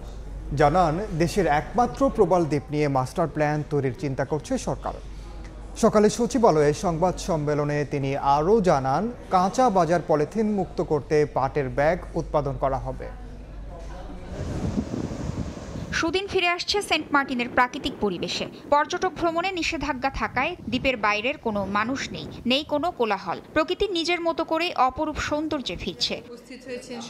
জানান, দেশের একমাত্র প্রবাল দ্বীপ নিয়ে মাস্টার প্ল্যান তৈরির চিন্তা করছে সরকার। সকালে সচিবালয়ে সংবাদ সম্মেলনে তিনি আরও জানান, কাঁচা বাজার পলিথিন মুক্ত করতে পাটের ব্যাগ উৎপাদন করা হবে। সুদিন ফিরে আসছে সেন্ট মার্টিনের প্রাকৃতিক পরিবেশে। পর্যটক ভ্রমণে নিষেধাজ্ঞা থাকায় দ্বীপের বাইরের কোনো মানুষ নেই কোনো কোলাহল। প্রকৃতি নিজের মতো করে অপরূপ সৌন্দর্যে ফিরছে।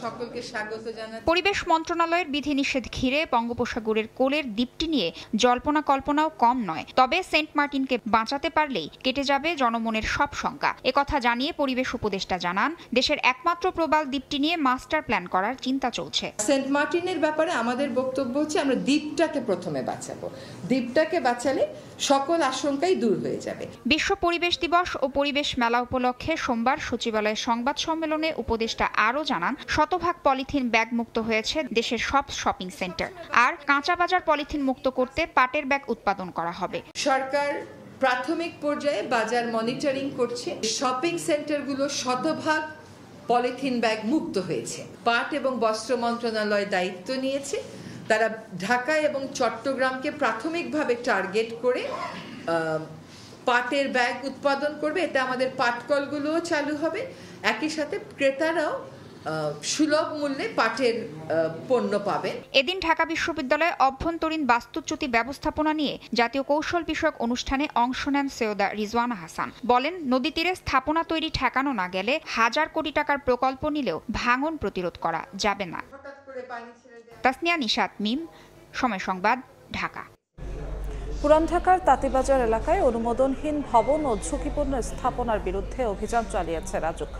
সকলকে স্বাগত জানাই। পরিবেশ মন্ত্রণালয়ের বিধিনিষেধ ঘিরে বঙ্গোপসাগরের কোলের দ্বীপটি নিয়ে জল্পনা কল্পনাও কম নয়। তবে সেন্ট মার্টিনকে বাঁচাতে পারলেই কেটে যাবে জনমনের সব শঙ্কা। একথা জানিয়ে পরিবেশ উপদেষ্টা জানান, দেশের একমাত্র প্রবাল দ্বীপটি নিয়ে মাস্টার প্ল্যান করার চিন্তা চলছে। সেন্ট মার্টিনের ব্যাপারে আমাদের বক্তব্য হচ্ছে আমরা দ্বীপটাকে প্রথমে বাঁচাবো। দ্বীপটাকে বাঁচালে সকল আশঙ্কাই দূর হয়ে যাবে। বিশ্ব পরিবেশ দিবস ও পরিবেশ মেলা উপলক্ষে সোমবার সচিবালয়ের সংবাদ সম্মেলনে উপদেষ্টা আরও জানান, শতভাগ পলিথিন ব্যাগ মুক্ত হয়েছে দেশের সব শপিং সেন্টার। আর কাঁচা বাজার পলিথিন মুক্ত করতে পাটের ব্যাগ উৎপাদন করা হবে। সরকার প্রাথমিক পর্যায়ে বাজার মনিটরিং করছে। শপিং সেন্টারগুলো শতভাগ পলিথিন ব্যাগ মুক্ত হয়েছে। পাট এবং বস্ত্র মন্ত্রণালয় দায়িত্ব নিয়েছে। তারা ঢাকা এবং চট্টগ্রামকে প্রাথমিকভাবে টার্গেট করে পাটের ব্যাগ উৎপাদন করবে। এতে আমাদের পাটকলগুলোও চালু হবে। একই সাথে ক্রেতারাও সুলভ মূল্যে পাটের পণ্য পাবেন। এদিন ঢাকা বিশ্ববিদ্যালয়ে অভ্যন্তরীণ বাস্তুচ্যুতি ব্যবস্থাপনা নিয়ে জাতীয় কৌশল বিষয়ক অনুষ্ঠানে অংশ নেন সৈয়দা রিজওয়ানা হাসান। বলেন, নদী তীরে স্থাপনা তৈরি ঠেকানো না গেলে হাজার কোটি টাকার প্রকল্প নিলেও ভাঙন প্রতিরোধ করা যাবে না। তাসনিয়া নিশাত মিম, সময় সংবাদ, ঢাকা। পুরান ঢাকার তাঁতীবাজার এলাকায় অনুমোদনহীন ভবন ও ঝুঁকিপূর্ণ স্থাপনার বিরুদ্ধে অভিযান চালিয়েছে রাজুক।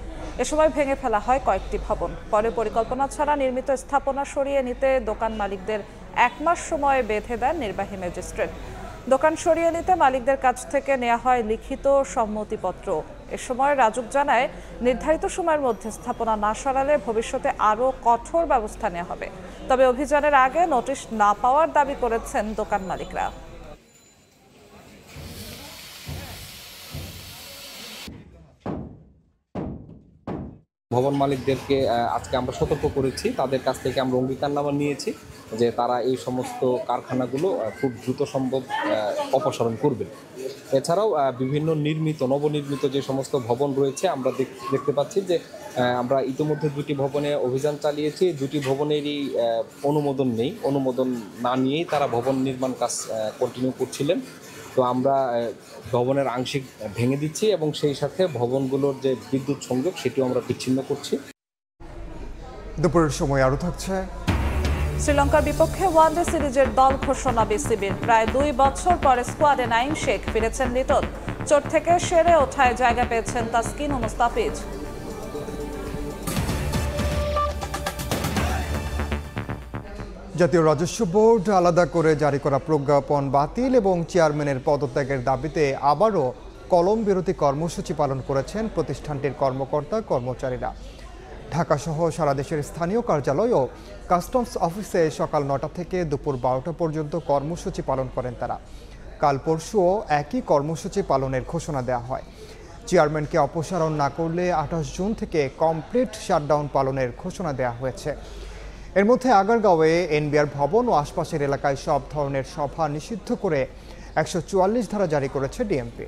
এ সময় ভেঙে ফেলা হয় কয়েকটি ভবন। পরে পরিকল্পনা ছাড়া নির্মিত স্থাপনা সরিয়ে নিতে দোকান মালিকদের 1 মাস সময় বেঁধে দেন নির্বাহী ম্যাজিস্ট্রেট। দোকান সরিয়ে নিতে মালিকদের কাছ থেকে নেওয়া হয় লিখিত সম্মতিপত্র। এ সময় রাজুক জানায়, নির্ধারিত সময়ের মধ্যে স্থাপনা না সরালে ভবিষ্যতে আরও কঠোর ব্যবস্থা নেওয়া হবে। তবে অভিযানের আগে নোটিশ না পাওয়ার দাবি করেছেন দোকান মালিকরা। ভবন মালিকদেরকে আজকে আমরা সতর্ক করেছি, তাদের কাছ থেকে আমরা অঙ্গীকারনামা নিয়েছি যে তারা এই সমস্ত কারখানাগুলো খুব দ্রুত সম্ভব অপসারণ করবে। এছাড়াও বিভিন্ন নবনির্মিত যে সমস্ত ভবন রয়েছে আমরা দেখতে পাচ্ছি যে আমরা ইতিমধ্যে 2টি ভবনে অভিযান চালিয়েছি। 2টি ভবনেরই অনুমোদন নেই। অনুমোদন না নিয়েই তারা ভবন নির্মাণ কাজ কন্টিনিউ করছিলেন। তো আমরা ভবনের আংশিক ভেঙে দিচ্ছি এবং সেই সাথে ভবনগুলোর যে বিদ্যুৎ সংযোগ সেটিও আমরা বিচ্ছিন্ন করছি। দুপুরের সময় আরও থাকছে। শ্রীলঙ্কার বিপক্ষে ওয়ানডে সিরিজের দল ঘোষণা বিসিবির। প্রায় 2 বছর পরে স্কোয়াডে নাঈম শেখ ফিরেছেন লিটন। চোট থেকে সেরে ওঠায় জায়গা পেয়েছেন তাসকিন ও মুস্তাফিজ। জাতীয় রাজস্ব বোর্ড আলাদা করে জারি করা প্রজ্ঞাপন বাতিল এবং চেয়ারম্যানের পদত্যাগের দাবিতে আবারও কলম বিরতি কর্মসূচি পালন করেছেন প্রতিষ্ঠানটির কর্মকর্তা কর্মচারীরা। ঢাকাসহ সারা দেশের স্থানীয় কার্যালয় ও কাস্টমস অফিসে সকাল 9টা থেকে দুপুর 12টা পর্যন্ত কর্মসূচি পালন করেন তারা। কাল পরশুও একই কর্মসূচি পালনের ঘোষণা দেওয়া হয়। চেয়ারম্যানকে অপসারণ না করলে 28 জুন থেকে কমপ্লিট শাটডাউন পালনের ঘোষণা দেওয়া হয়েছে। এর মধ্যে আগারগাঁওয়ে এনবিআর ভবন ও আশপাশের এলাকায় সব ধরনের সভা নিষিদ্ধ করে 144 ধারা জারি করেছে ডিএমপি।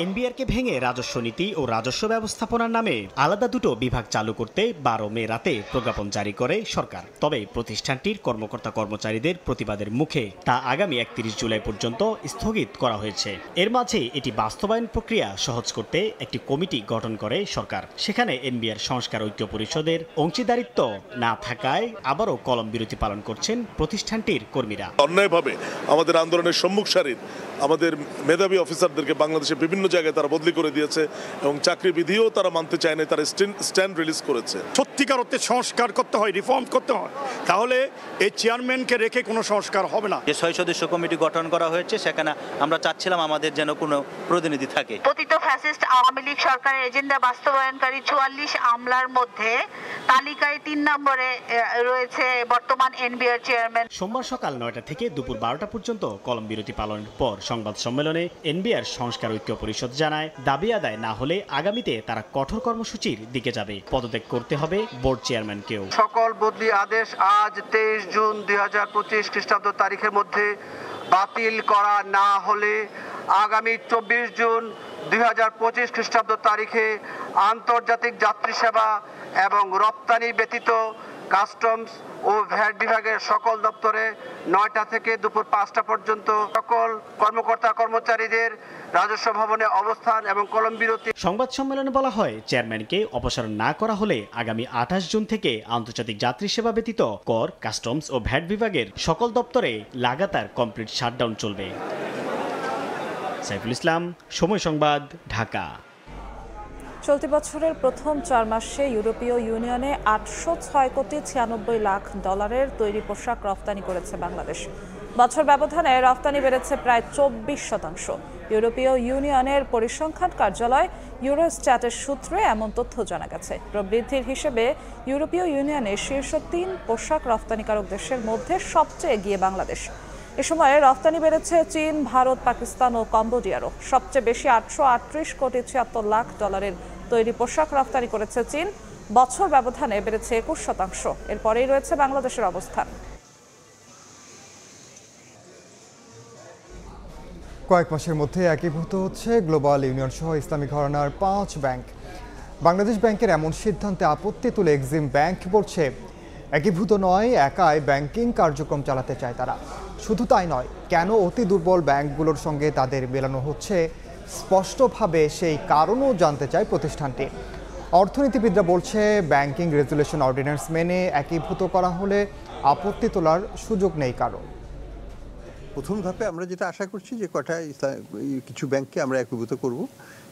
এনবিআরকে ভেঙে রাজস্ব নীতি ও রাজস্ব ব্যবস্থাপনার নামে আলাদা দুটো বিভাগ চালু করতে 12 মে রাতে প্রজ্ঞাপন জারি করে সরকার। তবে প্রতিষ্ঠানটির কর্মকর্তা কর্মচারীদের প্রতিবাদের মুখে তা আগামী 31 জুলাই পর্যন্ত স্থগিত করা হয়েছে। এর মাঝে এটি বাস্তবায়ন প্রক্রিয়া সহজ করতে একটি কমিটি গঠন করে সরকার। সেখানে এনবিআর সংস্কার ঐক্য পরিষদের অংশীদারিত্ব না থাকায় আবারও কলম বিরতি পালন করছেন প্রতিষ্ঠানটির কর্মীরা। অন্যায়ভাবে আমাদের আন্দোলনের সম্মুখ সারির আমাদের মেধাবী অফিসারদেরকে বাংলাদেশের বিভিন্ন জায়গায় তারা বদলি করে দিয়েছে এবং চাকরি বিধিও তারা মানতে চায় না, তারা স্ট্যান্ড রিলিজ করেছে। সত্যিকার অর্থে সংস্কার করতে হয়, রিফর্ম করতে হয়, তাহলে এই চেয়ারম্যানকে রেখে কোনো সংস্কার হবে না। যে 6 সদস্য কমিটি গঠন করা হয়েছে সেখানে আমরা চাচ্ছিলাম আমাদের যেন কোনো প্রতিনিধি থাকে। পতিত ফ্যাসিস্ট আওয়ামী লীগ সরকারের এজেন্ডা বাস্তবায়নকারী 44 আমলার মধ্যে তালিকায় 3 নম্বরে রয়েছে বর্তমান এনবিআর চেয়ারম্যান। সোমবার সকাল 9টা থেকে দুপুর 12টা পর্যন্ত কলম বিরতি পালনের পর সংবাদ সম্মেলনে এনবিআর সংস্কার ঐক্য পরিষদ জানায়, দাবি আদায় না হলে আগামীতে তারা কঠোর কর্মসূচির দিকে যাবে। পদত্যাগ করতে হবে বোর্ড চেয়ারম্যানকেও। সকল বদলি আদেশ আজ 23 জুন 2025 খ্রিস্টাব্দ তারিখের মধ্যে বাতিল করা না হলে আগামী 24 জুন 2025 খ্রিস্টাব্দ তারিখে আন্তর্জাতিক যাত্রী সেবা এবং রপ্তানি ব্যতীত কাস্টমস ও ভ্যাট বিভাগের সকল দপ্তরে 9টা থেকে দুপুর 5টা পর্যন্ত সকল কর্মকর্তা কর্মচারীদের রাজস্ব ভবনে অবস্থান এবং কলম বিরতি। সংবাদ সম্মেলনে বলা হয়, চেয়ারম্যানকে অপসারণ না করা হলে আগামী 28 জুন থেকে আন্তর্জাতিক যাত্রী সেবা ব্যতীত কর, কাস্টমস ও ভ্যাট বিভাগের সকল দপ্তরে লাগাতার কমপ্লিট শাটডাউন চলবে। সাইফুল ইসলাম, সময় সংবাদ, ঢাকা। চলতি বছরের প্রথম 4 মাসে ইউরোপীয় ইউনিয়নে 806 কোটি 96 লাখ ডলারের তৈরি পোশাক রপ্তানি করেছে বাংলাদেশ। বছর ব্যবধানে রপ্তানি বেড়েছে প্রায় 24%। ইউরোপীয় ইউনিয়নের পরিসংখ্যান কার্যালয় ইউরোস্ট্যাটের সূত্রে এমন তথ্য জানা গেছে। প্রবৃদ্ধির হিসেবে ইউরোপীয় ইউনিয়নের শীর্ষ 3 পোশাক রপ্তানিকারক দেশের মধ্যে সবচেয়ে এগিয়ে বাংলাদেশ। এ সময়ে রপ্তানি বেড়েছে চীন, ভারত, পাকিস্তান ও কম্বোডিয়ারও। সবচেয়ে বেশি 838 কোটি 76 লাখ ডলারের তৈরি পোশাক রপ্তানি করেছে চীন। বছর ব্যবধানে বেড়েছে 21%। এরপরেই রয়েছে বাংলাদেশের অবস্থান। কয়েক মাসের মধ্যে একীভূত হচ্ছে গ্লোবাল ইউনিয়ন সহ ইসলামী ঘরানার 5 ব্যাংক। বাংলাদেশ ব্যাংকের এমন সিদ্ধান্তে আপত্তি তুলে এক্সিম ব্যাংক বলছে, একীভূত নয়, একাই ব্যাংকিং কার্যক্রম চালাতে চায় তারা। শুধু তাই নয়, কেন অতি দুর্বল ব্যাংকগুলোর সঙ্গে তাদের মেলানো হচ্ছে স্পষ্টভাবে সেই কারণও জানতে চায় প্রতিষ্ঠানটি। অর্থনীতিবিদরা বলছে, ব্যাংকিং রেজুলেশন অর্ডিন্যান্স মেনে একীভূত করা হলে আপত্তি তোলার সুযোগ নেই কারণ। প্রথম ধাপে আমরা যেটা আশা করছি যে কিছু ব্যাংককে আমরা একীভূত করব,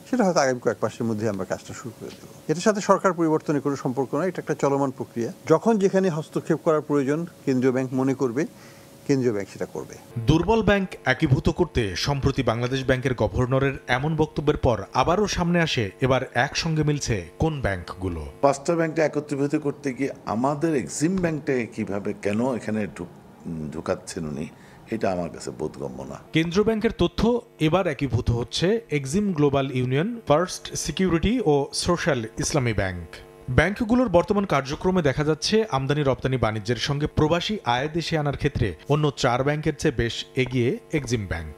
সেটা হয়তো আগামী কয়েক মাসের মধ্যে আমরা কাজটা শুরু করে দেবো। এটার সাথে সরকার পরিবর্তনের কোনো সম্পর্ক নয়, এটা একটা চলমান প্রক্রিয়া। যখন যেখানে হস্তক্ষেপ করার প্রয়োজন কেন্দ্রীয় ব্যাংক মনে করবে, কেন্দ্রীয় ব্যাংক সেটা করবে। দুর্বল ব্যাংক একীভূত করতে সম্প্রতি বাংলাদেশ ব্যাংকের গভর্নরের এমন বক্তব্যের পর আবারও সামনে আসে এবার একসঙ্গে মিলছে কোন ব্যাংকগুলো। পাঁচটা ব্যাংকটা একত্রীভূত করতে গিয়ে আমাদের এক্সিম ব্যাংকটাকে কিভাবে কেন এখানে ঢুকাচ্ছেন উনি, এটা আমার কাছে বোধগম্য না। কেন্দ্রীয় ব্যাংকের তথ্য, এবার একীভূত হচ্ছে Exim global union, first security ও সোশ্যাল ইসলামী ব্যাংক। ব্যাংকগুলোর বর্তমান কার্যক্রমে দেখা যাচ্ছে আমদানি রপ্তানি বাণিজ্যের সঙ্গে প্রবাসী আয় দেশে আনার ক্ষেত্রে অন্য 4 ব্যাংকের চেয়ে বেশ এগিয়ে এক্সিম ব্যাংক।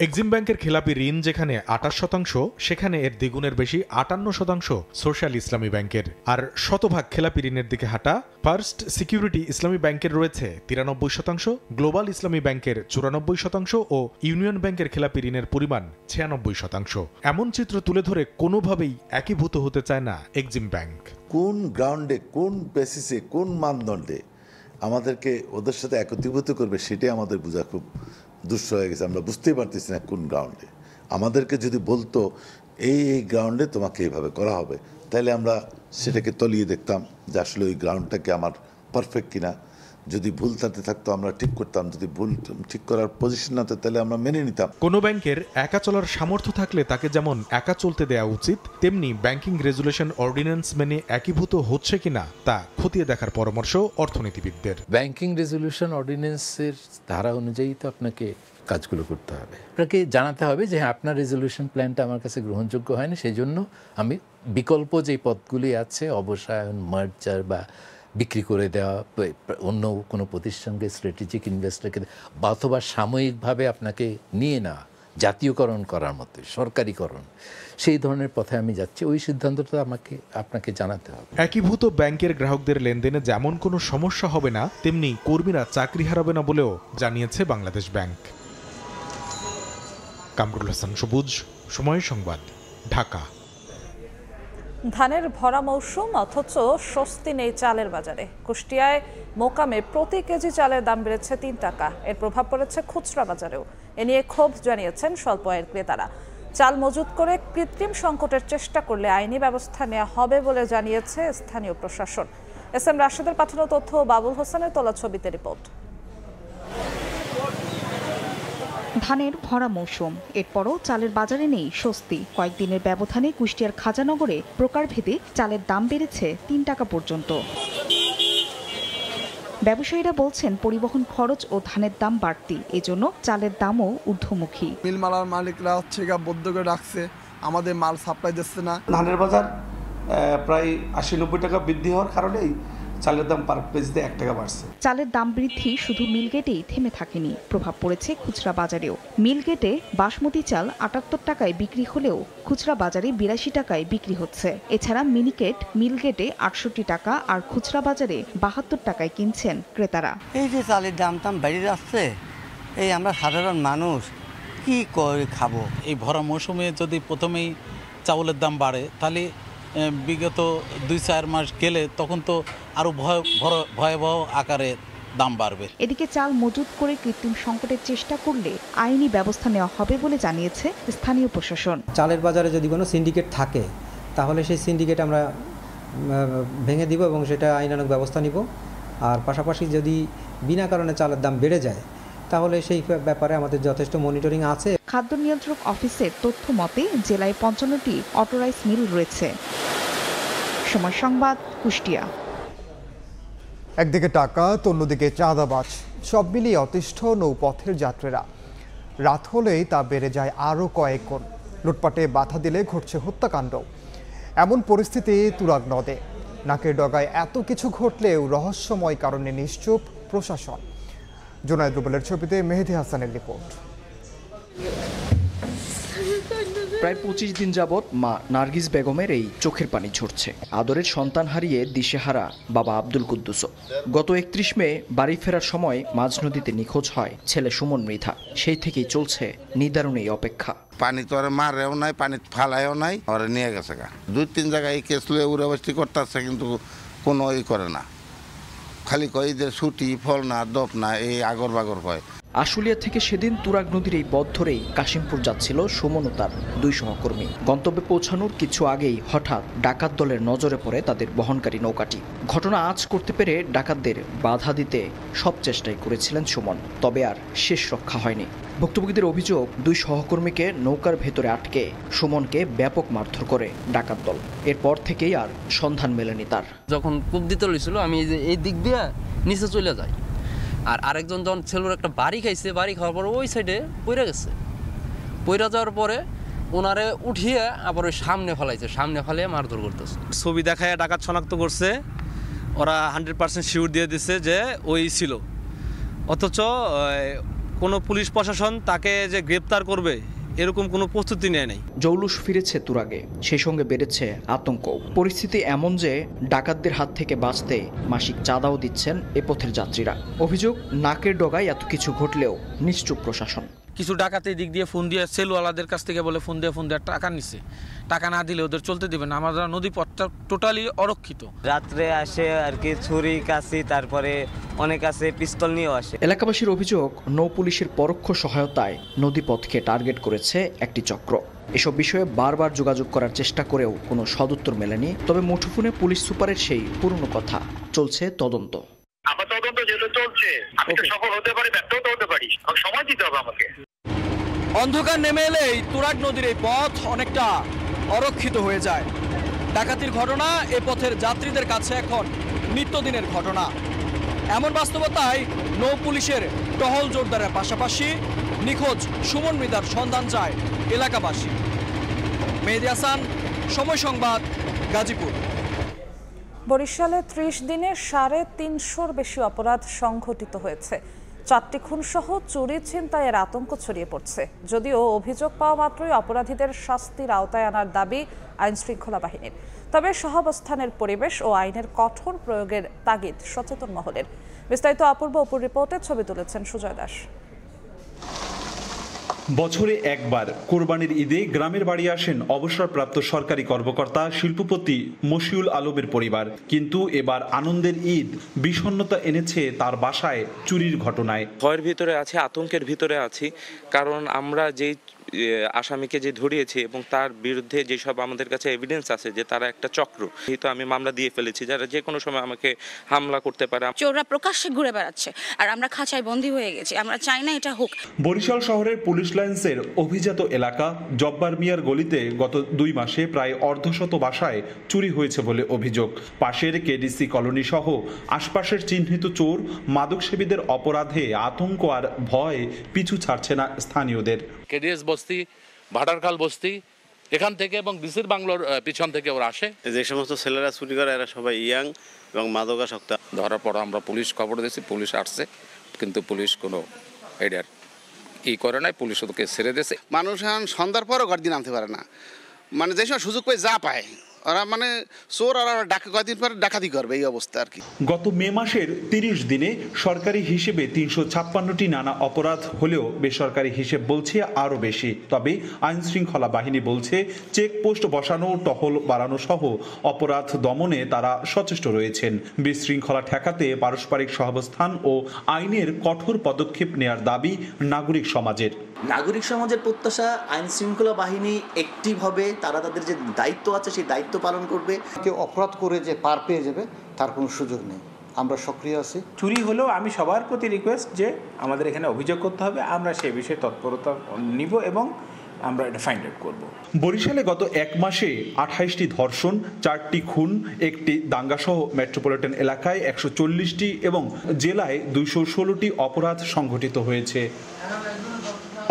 এক্সিম ব্যাংকের খেলাপি ঋণ যেখানে 28%, সেখানে এর দ্বিগুণের বেশি 58% সোশ্যাল ইসলামী ব্যাংকের। আর শতভাগ খেলাপি ঋণের দিকে হাঁটা ফার্স্ট সিকিউরিটি ইসলামী ব্যাংকের রয়েছে 93%, গ্লোবাল ইসলামী ব্যাংকের 94% ও ইউনিয়ন ব্যাংকের খেলাপি ঋণের পরিমাণ 96%। এমন চিত্র তুলে ধরে কোনোভাবেই একীভূত হতে চায় না এক্সিম ব্যাংক। কোন গ্রাউন্ডে, কোন বেসিসে, কোন মানদণ্ডে আমাদেরকে ওদের সাথে একত্রীভূত করবে, সেটাই আমাদের বোঝা খুব দুঃস্থ হয়ে গেছে। আমরা বুঝতেই পারতেছি না কোন গ্রাউন্ডে। আমাদেরকে যদি বলতো এই গ্রাউন্ডে তোমাকে এইভাবে করা হবে, তাহলে আমরা সেটাকে তলিয়ে দেখতাম যে আসলে ওই গ্রাউন্ডটাকে আমার পারফেক্ট কিনা। যদি ভুল থাকতো আমরা ঠিক করতাম, যদি ভুল ঠিক করার পজিশন না থাকতো তাহলে আমরা মেনে নিতাম। কোনো ব্যাংকের একা চলার সামর্থ্য থাকলে তাকে যেমন একা চলতে দেওয়া উচিত, তেমনি ব্যাংকিং রেজুলেশন অর্ডিন্যান্স মেনে একীভূত হচ্ছে কিনা তা খতিয়ে দেখার পরামর্শ অর্থনীতিবিদদের। ব্যাংকিং রেজুলেশন অর্ডিন্যান্সের ধারা অনুযায়ী তো আপনাকে কাজগুলো করতে হবে। আপনাকে জানাতে হবে যে হ্যাঁ, আপনার রেজুলেশন প্ল্যানটা আমার কাছে গ্রহণযোগ্য হয়নি, সেই জন্য আমি বিকল্প যে পথগুলি আছে, অবসায়ন, মার্জার বা বিক্রি করে দেওয়া, অন্য কোনো প্রতিষ্ঠানকে স্ট্র্যাটেজিক ইনভেস্টরকে, বা অথবা সাময়িকভাবে আপনাকে নিয়ে না জাতীয়করণ করার মতো সরকারিকরণ, সেই ধরনের পথে আমি যাচ্ছি। ওই সিদ্ধান্তটা আপনাকে জানাতে হবে। একীভূত ব্যাংকের গ্রাহকদের লেনদেনে যেমন কোনো সমস্যা হবে না, তেমনি কর্মীরা চাকরি হারাবে না বলেও জানিয়েছে বাংলাদেশ ব্যাংক। কামরুল হাসান সবুজ, সময় সংবাদ, ঢাকা। ধানের ভরা মৌসুম, অথচ স্বস্তি নেই চালের বাজারে। কুষ্টিয়ায় মোকামে প্রতি কেজি চালের দাম বেড়েছে 3 টাকা। এর প্রভাব পড়েছে খুচরা বাজারেও। এ নিয়ে ক্ষোভ জানিয়েছেন স্বল্প আয়ের ক্রেতারা। চাল মজুত করে কৃত্রিম সংকটের চেষ্টা করলে আইনি ব্যবস্থা নেওয়া হবে বলে জানিয়েছে স্থানীয় প্রশাসন। এস এম রাশেদের পাঠানো তথ্য, বাবুল হোসেনের তোলা ছবিতে রিপোর্ট। ধানের ভরা মৌসুম, এরপরও চালের বাজারে নেই স্বস্তি। কয়েকদিনের ব্যবধানে কুষ্টিয়ার খাজানগরে প্রকারভেদে চালের দাম বেড়েছে 3 টাকা পর্যন্ত। ব্যবসায়ীরা বলছেন পরিবহন খরচ ও ধানের দাম বাড়তি, এজন্য চালের দামও ঊর্ধ্বমুখী। মিলমালার মালিকরা হচ্ছে বদ্ধ করে রাখছে, আমাদের মাল সাপ্লাই দিচ্ছে না। ধানের বাজার প্রায় 80-90 টাকা বৃদ্ধি হওয়ার কারণেই চালের দাম পার কেজিতে 1 টাকা বাড়ছে। চালের দাম বৃদ্ধি শুধু মিলগেটেই থেমে থাকেনি, প্রভাব পড়েছে খুচরা বাজারেও। মিলগেটে বাসমতি চাল 78 টাকায় বিক্রি হলেও খুচরা বাজারে 82 টাকায় বিক্রি হচ্ছে। এছাড়া মিনিকেট মিলগেটে 68 টাকা আর খুচরা বাজারে 72 টাকায় কিনছেন ক্রেতারা। এই যে চালের দাম বেড়ে যাচ্ছে, এই আমরা সাধারণ মানুষ কি করে খাবো? এই ভরা মৌসুমে যদি প্রথমেই চাউলের দাম বাড়ে, তাহলে বিগত 2-4 মাস গেলে তখন তো আরো ভয়াবহ আকারে দাম বাড়বে। এদিকে চাল মজুত করে কৃত্রিম সংকটের চেষ্টা করলে আইনি ব্যবস্থা নেওয়া হবে বলে জানিয়েছে স্থানীয় প্রশাসন। চালের বাজারে যদি কোনো সিন্ডিকেট থাকে, তাহলে সেই সিন্ডিকেট আমরা ভেঙে দিব এবং সেটা আইনানুগ ব্যবস্থা নিব। আর পাশাপাশি যদি বিনা কারণে চালের দাম বেড়ে যায়, তাহলে সেই ব্যাপারে আমাদের যথেষ্ট মনিটরিং আছে। খাদ্য নিয়ন্ত্রক অফিসের তথ্য মতে জেলায় 55টি অটোরাইস মিল রয়েছে। সময় সংবাদ, কুষ্টিয়া। একদিকে টাকা, অন্যদিকে চাঁদাবাজ, সব মিলিয়ে অতিষ্ঠ নৌপথের যাত্রীরা। রাত হলেই তা বেড়ে যায় আরও কয়েক গুণ। লুটপাটে বাধা দিলে ঘটছে হত্যাকাণ্ড। এমন পরিস্থিতি তুরাগ নদে। নাকের ডগায় এত কিছু ঘটলেও রহস্যময় কারণে নিশ্চুপ প্রশাসন। জুনায়েদ রুবেলের ছবিতে মেহেদি হাসানের রিপোর্ট। প্রায় 25 দিন যাবৎ মা নার্গিস বেগমের এই চোখের পানি ঝরছে। আদরের সন্তান হারিয়ে দিশেহারা বাবা আব্দুল কুদ্দুসও। গত 31 মে বাড়ি ফেরার সময় মাঝ নদীতে নিখোঁজ হয় ছেলে সুমন মৃধা। সেই থেকেই চলছে নিদারুণ এই অপেক্ষা। পানি তো আর মারেও নাই, পানি ফালায়ও নাই, ওরা নিয়ে গেছে গা। 2-3 জায়গায় এই কেস লয়ে উড়াবাস্তি করতেছে, কিন্তু কোনো করে না, খালি কয় যে ছুটি ফল না দপ না এই আগর বাগর কয়। আশুলিয়া থেকে সেদিন তুরাগ নদীর এই পথ ধরেই কাশিমপুর যাচ্ছিল সুমন ও তার 2 সহকর্মী। গন্তব্যে পৌঁছানোর কিছু আগেই হঠাৎ ডাকাত দলের নজরে পড়ে তাদের বহনকারী নৌকাটি। ঘটনা আঁচ করতে পেরে ডাকাতদের বাধা দিতে সব চেষ্টাই করেছিলেন সুমন, তবে আর শেষ রক্ষা হয়নি। ভুক্তভোগীদের অভিযোগ 2 সহকর্মীকে নৌকার ভেতরে আটকে সুমনকে ব্যাপক মারধর করে ডাকাত দল। এরপর থেকেই আর সন্ধান মেলেনি তার। যখন কূপ দিতে লইছিল আমি এই দিক দিয়ে নিচে চলে যাই, আর আরেকজন যখন ছেলের একটা বাড়ি খাইছে, বাড়ি খাওয়ার পরে ওই সাইডে পইরা গেছে। পইরা যাওয়ার পরে ওনারে উঠিয়ে আবার ওই সামনে ফেলাইছে, সামনে ফেলিয়ে মারধর করতেছে। ছবি দেখায় ডাকাত শনাক্ত করছে, ওরা 100% শিওর দিয়ে দিছে যে ওই ছিল। অথচ কোনো পুলিশ প্রশাসন তাকে যে গ্রেপ্তার করবে এরকম কোনো প্রস্তুতি নেয় নাই। জৌলুস ফিরেছে তুরাগে, সেই সঙ্গে বেড়েছে আতঙ্ক। পরিস্থিতি এমন যে ডাকাতদের হাত থেকে বাঁচতে মাসিক চাঁদাও দিচ্ছেন এ পথের যাত্রীরা। অভিযোগ, নাকের ডগায় এত কিছু ঘটলেও নিশ্চুপ প্রশাসন। কিছু ডাকাতের দিক দিয়ে ফোন দিয়ে সেলওয়ালাদের কাছ থেকে বলে ফোন দিয়ে টাকা নিচ্ছে, টাকা না দিলে ওদের চলতে দেবে না। আমরা নদী পথটা টোটালি অরক্ষিত। রাত্রে আসে আর কি ছুরি কাছি, তারপরে অনেক আছে পিস্তল নিয়েও আসে। এলাকাবাসীর অভিযোগ, নৌ পুলিশের পরোক্ষ সহায়তায় নদীপথকে টার্গেট করেছে একটি চক্র। এসব বিষয়ে বারবার যোগাযোগ করার চেষ্টা করেও কোনো সদুত্তর মেলেনি। তবে মুঠোফোনে পুলিশ সুপারের সেই পুরনো কথা, চলছে তদন্ত। আমার তদন্ত যেটা চলছে, আমি তো সফল হতে পারি, ব্যর্থও হতে পারি, সময় দিতে হবে আমাকে। অন্ধকার নেমে এলেই তুরাগ নদীর এই পথ অনেকটা অরক্ষিত হয়ে যায়। ডাকাতির ঘটনা এ পথের যাত্রীদের কাছে এখন নিত্যদিনের ঘটনা। এমন বাস্তবতায় নৌ পুলিশের টহল জোরদারের পাশাপাশি নিখোঁজ সুমন মৃধার সন্ধান চায় এলাকাবাসী। মেহেদী হাসান, সময় সংবাদ, গাজীপুর। বরিশালে 30 দিনে 350-র বেশি অপরাধ সংঘটিত হয়েছে। 4টি খুনসহ চুরি ছিনতাইয়ের আতঙ্ক ছড়িয়ে পড়ছে। যদিও অভিযোগ পাওয়া মাত্রই অপরাধীদের শাস্তির আওতায় আনার দাবি আইন শৃঙ্খলা বাহিনীর। তবে সহাবস্থানের পরিবেশ ও আইনের কঠোর প্রয়োগের তাগিদ সচেতন মহলের। বিস্তারিত অপূর্ব অপুর রিপোর্টে ছবি তুলেছেন সুজয় দাস। বছরে একবার কোরবানির ঈদে গ্রামের বাড়ি আসেন অবসরপ্রাপ্ত সরকারি কর্মকর্তা শিল্পপতি মশিউল আলমের পরিবার। কিন্তু এবার আনন্দের ঈদ বিষণ্ণতা এনেছে তার বাসায় চুরির ঘটনায়। ভয়ের ভিতরে আছি, আতঙ্কের ভিতরে আছি, কারণ আমরা যেই আসামিকে যে ধরিয়েছি এবং তার বিরুদ্ধে যেসব আমাদের কাছে এভিডেন্স আছে যে তারা একটা চক্র, তো আমি মামলা দিয়ে ফেলেছি যারা যে কোনো সময় আমাকে হামলা করতে পারে। চোররা প্রকাশ্যে ঘুরে বেড়াচ্ছে আর আমরা খাঁচায় বন্দী হয়ে গেছি, আমরা চাই না এটা হোক। বরিশাল শহরের পুলিশ লাইন্সের অভিজাত এলাকা জব্বার মিয়ার গলিতে গত 2 মাসে প্রায় অর্ধশত বাসায় চুরি হয়েছে বলে অভিযোগ। পাশের কেডিসি কলোনি সহ আশপাশের চিহ্নিত চোর মাদকসেবীদের অপরাধে আতঙ্ক আর ভয় পিছু ছাড়ছে না স্থানীয়দের। কেডিএস বস্তি, ভাটারখাল বস্তি, এখান থেকে এবং বিসির বাংলোর পিছন থেকে ওরা আসে। যে সমস্ত ছেলেরা চুরি করে এরা সবাই ইয়াং এবং মাদকাসক্ত। ধরার পর আমরা পুলিশ খবর দিয়েছি, পুলিশ আসছে, কিন্তু পুলিশ কোনো এটার করে নাই, পুলিশ ওদেরকে ছেড়ে দিয়েছে। মানুষ সন্ধ্যার পরও ঘর দিন আনতে পারে না, মানে যে সময় সুযোগ পেয়ে যা পায় ওরা মানে চোর আর কয়েকদিন পরে ডাকাতি করবে, এই অবস্থা আর কি। গত মে মাসের 30 দিনে সরকারি হিসেবে 356টি নানা অপরাধ হলেও বেসরকারি হিসেব বলছে আরও বেশি। তবে আইন শৃঙ্খলা বাহিনী বলছে চেকপোস্ট বসানো, টহল বাড়ানো সহ অপরাধ দমনে তারা সচেষ্ট রয়েছেন। বিশৃঙ্খলা ঠেকাতে পারস্পরিক সহাবস্থান ও আইনের কঠোর পদক্ষেপ নেয়ার দাবি নাগরিক সমাজের। নাগরিক সমাজের প্রত্যাশা আইন শৃঙ্খলা বাহিনী একটিভাবে তারা তাদের যে দায়িত্ব আছে সেই দায়িত্ব পালন করবে। কেউ অপরাধ করে যে পার পেয়ে যাবে তার কোনো সুযোগ নেই, আমরা সক্রিয় আছি। চুরি হলেও আমি সবার প্রতি রিকোয়েস্ট যে আমাদের এখানে অভিযোগ করতে হবে, আমরা সেই বিষয়ে তৎপরতা নিব এবং আমরা এটা ফাইন্ড আউট করব। বরিশালে গত 1 মাসে 28টি ধর্ষণ, 4টি খুন, 1টি দাঙ্গাসহ মেট্রোপলিটন এলাকায় 140টি এবং জেলায় 216টি অপরাধ সংঘটিত হয়েছে।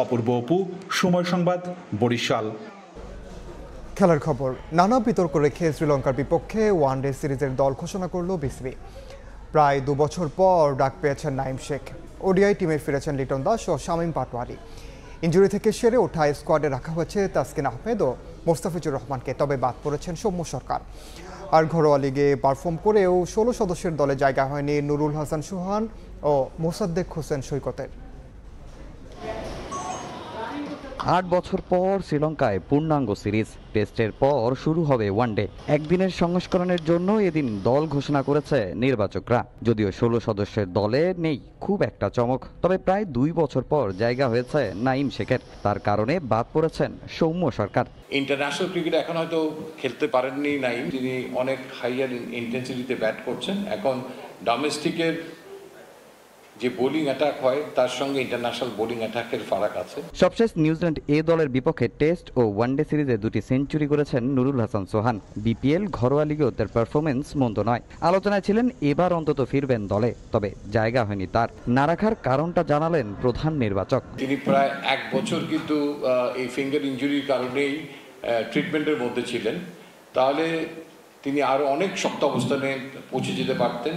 অপূর্ব অপু, সময় সংবাদ, বরিশাল। খেলার খবর। নানা বিতর্ক রেখে শ্রীলঙ্কার বিপক্ষে ওয়ানডে সিরিজের দল ঘোষণা করল বিসিবি। প্রায় 2 বছর পর ডাক পেয়েছেন নাইম শেখ। ওডিআই টিমে ফিরেছেন লিটন দাস ও শামীম পাটোয়ারি। ইনজুরি থেকে সেরে ওঠা স্কোয়াডে রাখা হয়েছে তাসকিন আহমেদ ও মোস্তাফিজুর রহমানকে, তবে বাদ পড়েছেন সৌম্য সরকার। আর ঘরোয়া লিগে পারফর্ম করেও 16 সদস্যের দলে জায়গা হয়নি নুরুল হাসান সোহান ও মোসাদ্দেক হোসেন সৈকতের। 8 বছর পর শ্রীলঙ্কায় পূর্ণাঙ্গ সিরিজ। টেস্টের পর শুরু হবে ওয়ানডে। একদিনের সংস্করণের জন্য এদিন দল ঘোষণা করেছে নির্বাচকরা। যদিও 16 সদস্যের দলে নেই খুব একটা চমক, তবে প্রায় 2 বছর পর জায়গা হয়েছে নাঈম শেখের। তার কারণে বাদ পড়েছেন সৌম্য সরকার। ইন্টারন্যাশনাল ক্রিকেটে এখন হয়তো খেলতে পারেননি নাঈম, তিনি অনেক হাইয়ার ইন্টেন্সিটিতে ব্যাট করছেন। এখন ডোমেস্টিকের যে বোলিং অ্যাটাক হয় তার সঙ্গে ইন্টারন্যাশনাল বোলিং অ্যাটাকের ফারাক আছে। সবশেষ নিউজিল্যান্ড এ দলের বিপক্ষে টেস্ট ও ওয়ানডে সিরিজে 2টি সেঞ্চুরি করেছেন নুরুল হাসান সোহান। বিপিএল ঘরোয়া লিগেও তার পারফরমেন্স মন্দ নয়। আলোচনায় ছিলেন এবার অন্তত ফিরবেন দলে, তবে জায়গা হয়নি তার। না রাখার কারণটা জানালেন প্রধান নির্বাচক। তিনি প্রায় 1 বছর কিন্তু এই ফিঙ্গার ইনজুরির কারণেই ট্রিটমেন্টের মধ্যে ছিলেন। তাহলে তিনি আরো অনেক শক্ত অবস্থানে পৌঁছে যেতে পারতেন।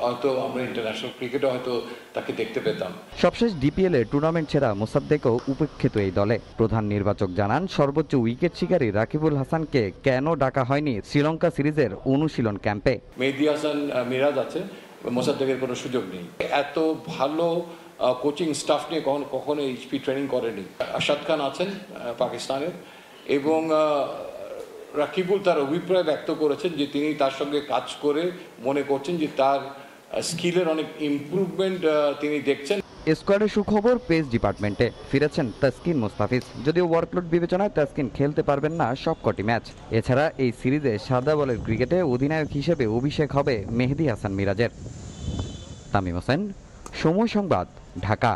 হয়তো আমরা ইন্টারন্যাশনাল ক্রিকেটে হয়তো তাকে দেখতে পেতাম। সবশেষ ডিপিএল এ টুর্নামেন্ট ছেড়া মোসাদ্দেকও উপেক্ষিত এই দলে। প্রধান নির্বাচক জানান, সর্বোচ্চ উইকেট শিকারী রাকিবুল হাসানকে কেন ডাকা হয়নি শ্রীলঙ্কা সিরিজের অনুশীলন ক্যাম্পে। মেহেদী হাসান মিরাজ আছে, মোসাদ্দেকের কোনো সুযোগ নেই। এত ভালো কোচিং স্টাফ নিয়ে কখনো এইচপি ট্রেনিং করেনি। আশাদ খান আছেন পাকিস্তানের, এবং রাকিবুল তার অভিপ্রায় ব্যক্ত করেছেন যে তিনি তার সঙ্গে কাজ করে মনে করছেন যে তার স্কিলের অনেক ইমপ্রুভমেন্ট তিনি দেখছেন। স্কোয়াডের সুখবর, পেস ডিপার্টমেন্টে ফিরেছেন তাসকিন মুস্তাফিজ। যদিও ওয়ার্কলোড বিবেচনায় তাসকিন খেলতে পারবেন না সবকটি ম্যাচ। এছাড়া এই সিরিজে সাদা বলের ক্রিকেটে অধিনায়ক হিসেবে অভিষেক হবে মেহেদী হাসান মিরাজের। তামিম হোসেন, সময় সংবাদ, ঢাকা।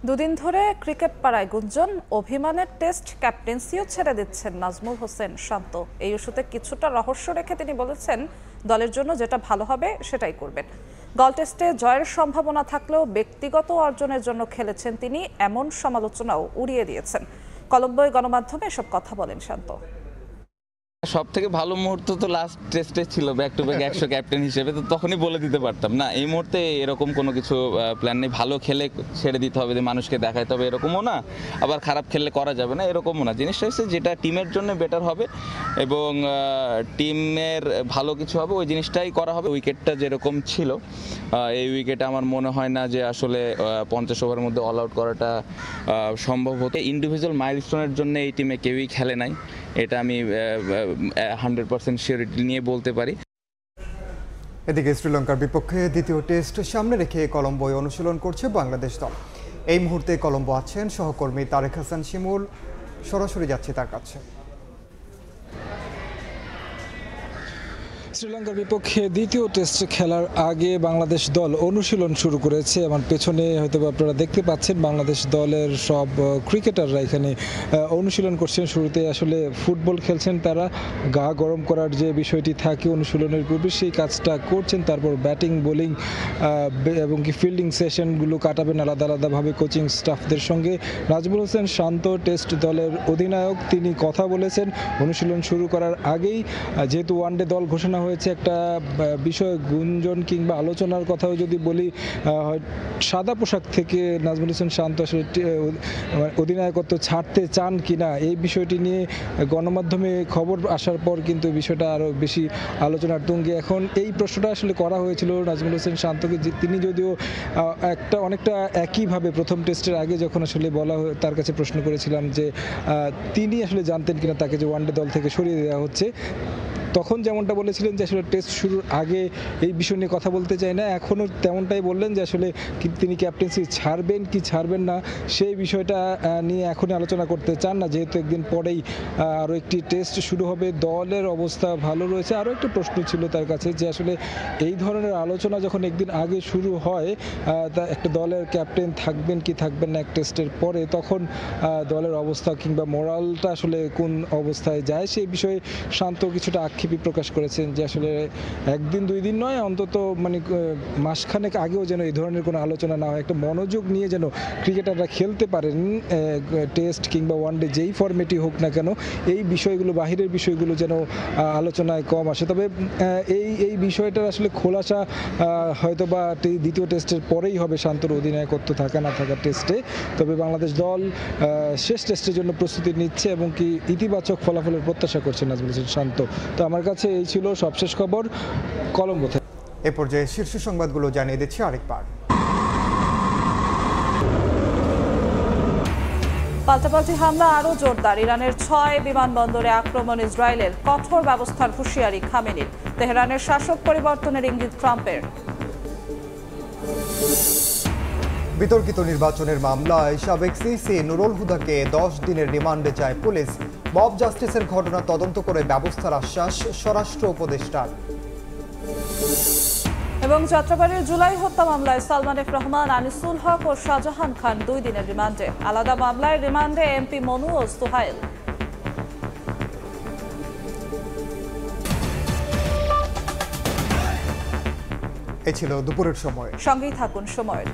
দুদিন ধরে ক্রিকেট পাড়ায় গুঞ্জন, অভিমানের টেস্ট ক্যাপ্টেন্সিও ছেড়ে দিচ্ছেন নাজমুল হোসেন শান্ত। এই ইস্যুতে কিছুটা রহস্য রেখে তিনি বলেছেন, দলের জন্য যেটা ভালো হবে সেটাই করবেন। গল টেস্টে জয়ের সম্ভাবনা থাকলেও ব্যক্তিগত অর্জনের জন্য খেলেছেন তিনি, এমন সমালোচনাও উড়িয়ে দিয়েছেন। কলম্বোয় গণমাধ্যমে এসব কথা বলেন শান্ত। সব থেকে ভালো মুহূর্ত তো লাস্ট টেস্টে ছিল, ব্যাক টু ব্যাক 100 ক্যাপ্টেন হিসেবে, তো তখনই বলে দিতে পারতাম না। এই মুহূর্তে এরকম কোনো কিছু প্ল্যান নেই। ভালো খেলে ছেড়ে দিতে হবে, যে মানুষকে দেখাইতে হবে এরকমও না, আবার খারাপ খেললে করা যাবে না এরকমও না। জিনিসটা হচ্ছে যেটা টিমের জন্য বেটার হবে এবং টিমের ভালো কিছু হবে ওই জিনিসটাই করা হবে। উইকেটটা যেরকম ছিল, এই উইকেটে আমার মনে হয় না যে আসলে 50 ওভারের মধ্যে অল আউট করাটা সম্ভব হতো। ইন্ডিভিজুয়াল মাইলস্টোনের জন্য এই টিমে কেউই খেলে নাই, এটা আমি 100% সিওরিটি নিয়ে বলতে পারি। এদিকে শ্রীলঙ্কার বিপক্ষে দ্বিতীয় টেস্ট সামনে রেখে কলম্বোয় অনুশীলন করছে বাংলাদেশ দল। এই মুহূর্তে কলম্বো আছেন সহকর্মী তারেক হাসান শিমুল, সরাসরি যাচ্ছে তার কাছে। শ্রীলঙ্কার বিপক্ষে দ্বিতীয় টেস্ট খেলার আগে বাংলাদেশ দল অনুশীলন শুরু করেছে। আমার পেছনে হয়তো আপনারা দেখতে পাচ্ছেন বাংলাদেশ দলের সব ক্রিকেটাররা এখানে অনুশীলন করছেন। শুরুতে আসলে ফুটবল খেলছেন তারা, গা গরম করার যে বিষয়টি থাকে অনুশীলনের পূর্বে সেই কাজটা করছেন। তারপর ব্যাটিং, বোলিং এবং কি ফিল্ডিং সেশনগুলো কাটাবেন আলাদা আলাদাভাবে কোচিং স্টাফদের সঙ্গে। নাজমুল হোসেন শান্ত টেস্ট দলের অধিনায়ক, তিনি কথা বলেছেন অনুশীলন শুরু করার আগেই। যেহেতু ওয়ানডে দল ঘোষণা হয়েছে, একটা বিষয় গুঞ্জন কিংবা আলোচনার কথাও যদি বলি, সাদা পোশাক থেকে নাজমুল হোসেন শান্ত আসলে অধিনায়কত্ব ছাড়তে চান কিনা এই বিষয়টি নিয়ে গণমাধ্যমে খবর আসার পর কিন্তু বিষয়টা আরও বেশি আলোচনার তুঙ্গে। এখন এই প্রশ্নটা আসলে করা হয়েছিল নাজমুল হোসেন শান্তকে, তিনি যদিও অনেকটা একইভাবে প্রথম টেস্টের আগে যখন আসলে বলা তার কাছে প্রশ্ন করেছিলাম যে তিনি আসলে জানতেন কিনা তাকে যে ওয়ানডে দল থেকে সরিয়ে দেওয়া হচ্ছে, তখন যেমনটা বলেছিলেন যে আসলে টেস্ট শুরুর আগে এই বিষয় নিয়ে কথা বলতে চাই না। এখনও তেমনটাই বললেন যে আসলে তিনি ক্যাপ্টেন্সি ছাড়বেন কি ছাড়বেন না সেই বিষয়টা নিয়ে এখনই আলোচনা করতে চান না, যেহেতু একদিন পরেই আরও একটি টেস্ট শুরু হবে। দলের অবস্থা ভালো রয়েছে। আরও একটা প্রশ্ন ছিল তার কাছে যে আসলে এই ধরনের আলোচনা যখন একদিন আগে শুরু হয়, তা একটা দলের ক্যাপ্টেন থাকবেন কি থাকবেন না এক টেস্টের পরে, তখন দলের অবস্থা কিংবা মোরালটা আসলে কোন অবস্থায় যায় সেই বিষয়ে শান্ত কিছুটা আক্ষেপই প্রকাশ করেছেন যে আসলে একদিন দুই দিন নয়, অন্তত মানে মাসখানেক আগেও যেন এই ধরনের কোনো আলোচনা না হয়, একটা মনোযোগ নিয়ে যেন ক্রিকেটাররা খেলতে পারেন, টেস্ট কিংবা ওয়ানডে যেই ফরম্যাটই হোক না কেন, এই বিষয়গুলো বাহিরের বিষয়গুলো যেন আলোচনায় কম আসে। তবে এই বিষয়টার আসলে খোলাসা হয়তো বা দ্বিতীয় টেস্টের পরেই হবে, শান্তর অধিনায়কত্ব থাকা না থাকা টেস্টে। তবে বাংলাদেশ দল শেষ টেস্টের জন্য প্রস্তুতি নিচ্ছে এবং কি ইতিবাচক ফলাফলের প্রত্যাশা করছে নাজমুল হোসেন শান্ত। তো আমার কাছে এই ছিল সবশেষ খবর কলম্বো থেকে। এ পর্যায়ে শীর্ষ সংবাদগুলো জানিয়ে দিচ্ছি আরেকবার। পাল্টাপাল্টি হামলা আরও জোরদার, ইরানের 6 বিমানবন্দরে আক্রমণ, ইসরায়েলের কঠোর ব্যবস্থার হুঁশিয়ারি খামেনির। তেহরানের শাসক পরিবর্তনের ইঙ্গিত ট্রাম্পের। বিতর্কিত নির্বাচনের মামলায় সাবেক সিসি নুরুল হুদাকে 10 দিনের রিমান্ডে চায় পুলিশ। মব জাস্টিসের ঘটনা তদন্ত করে ব্যবস্থার আশ্বাস স্বরাষ্ট্র উপদেষ্টার। এবং যাত্রাবাড়ির জুলাই হত্যা মামলায় সালমান এফ রহমান, আনিসুল হক ও শাহজাহান খান 2 দিনের রিমান্ডে। আলাদা মামলায় রিমান্ডে এমপি মনু ও সোহাইল। এ ছিল দুপুরের সময়। সঙ্গেই থাকুন সময়ের।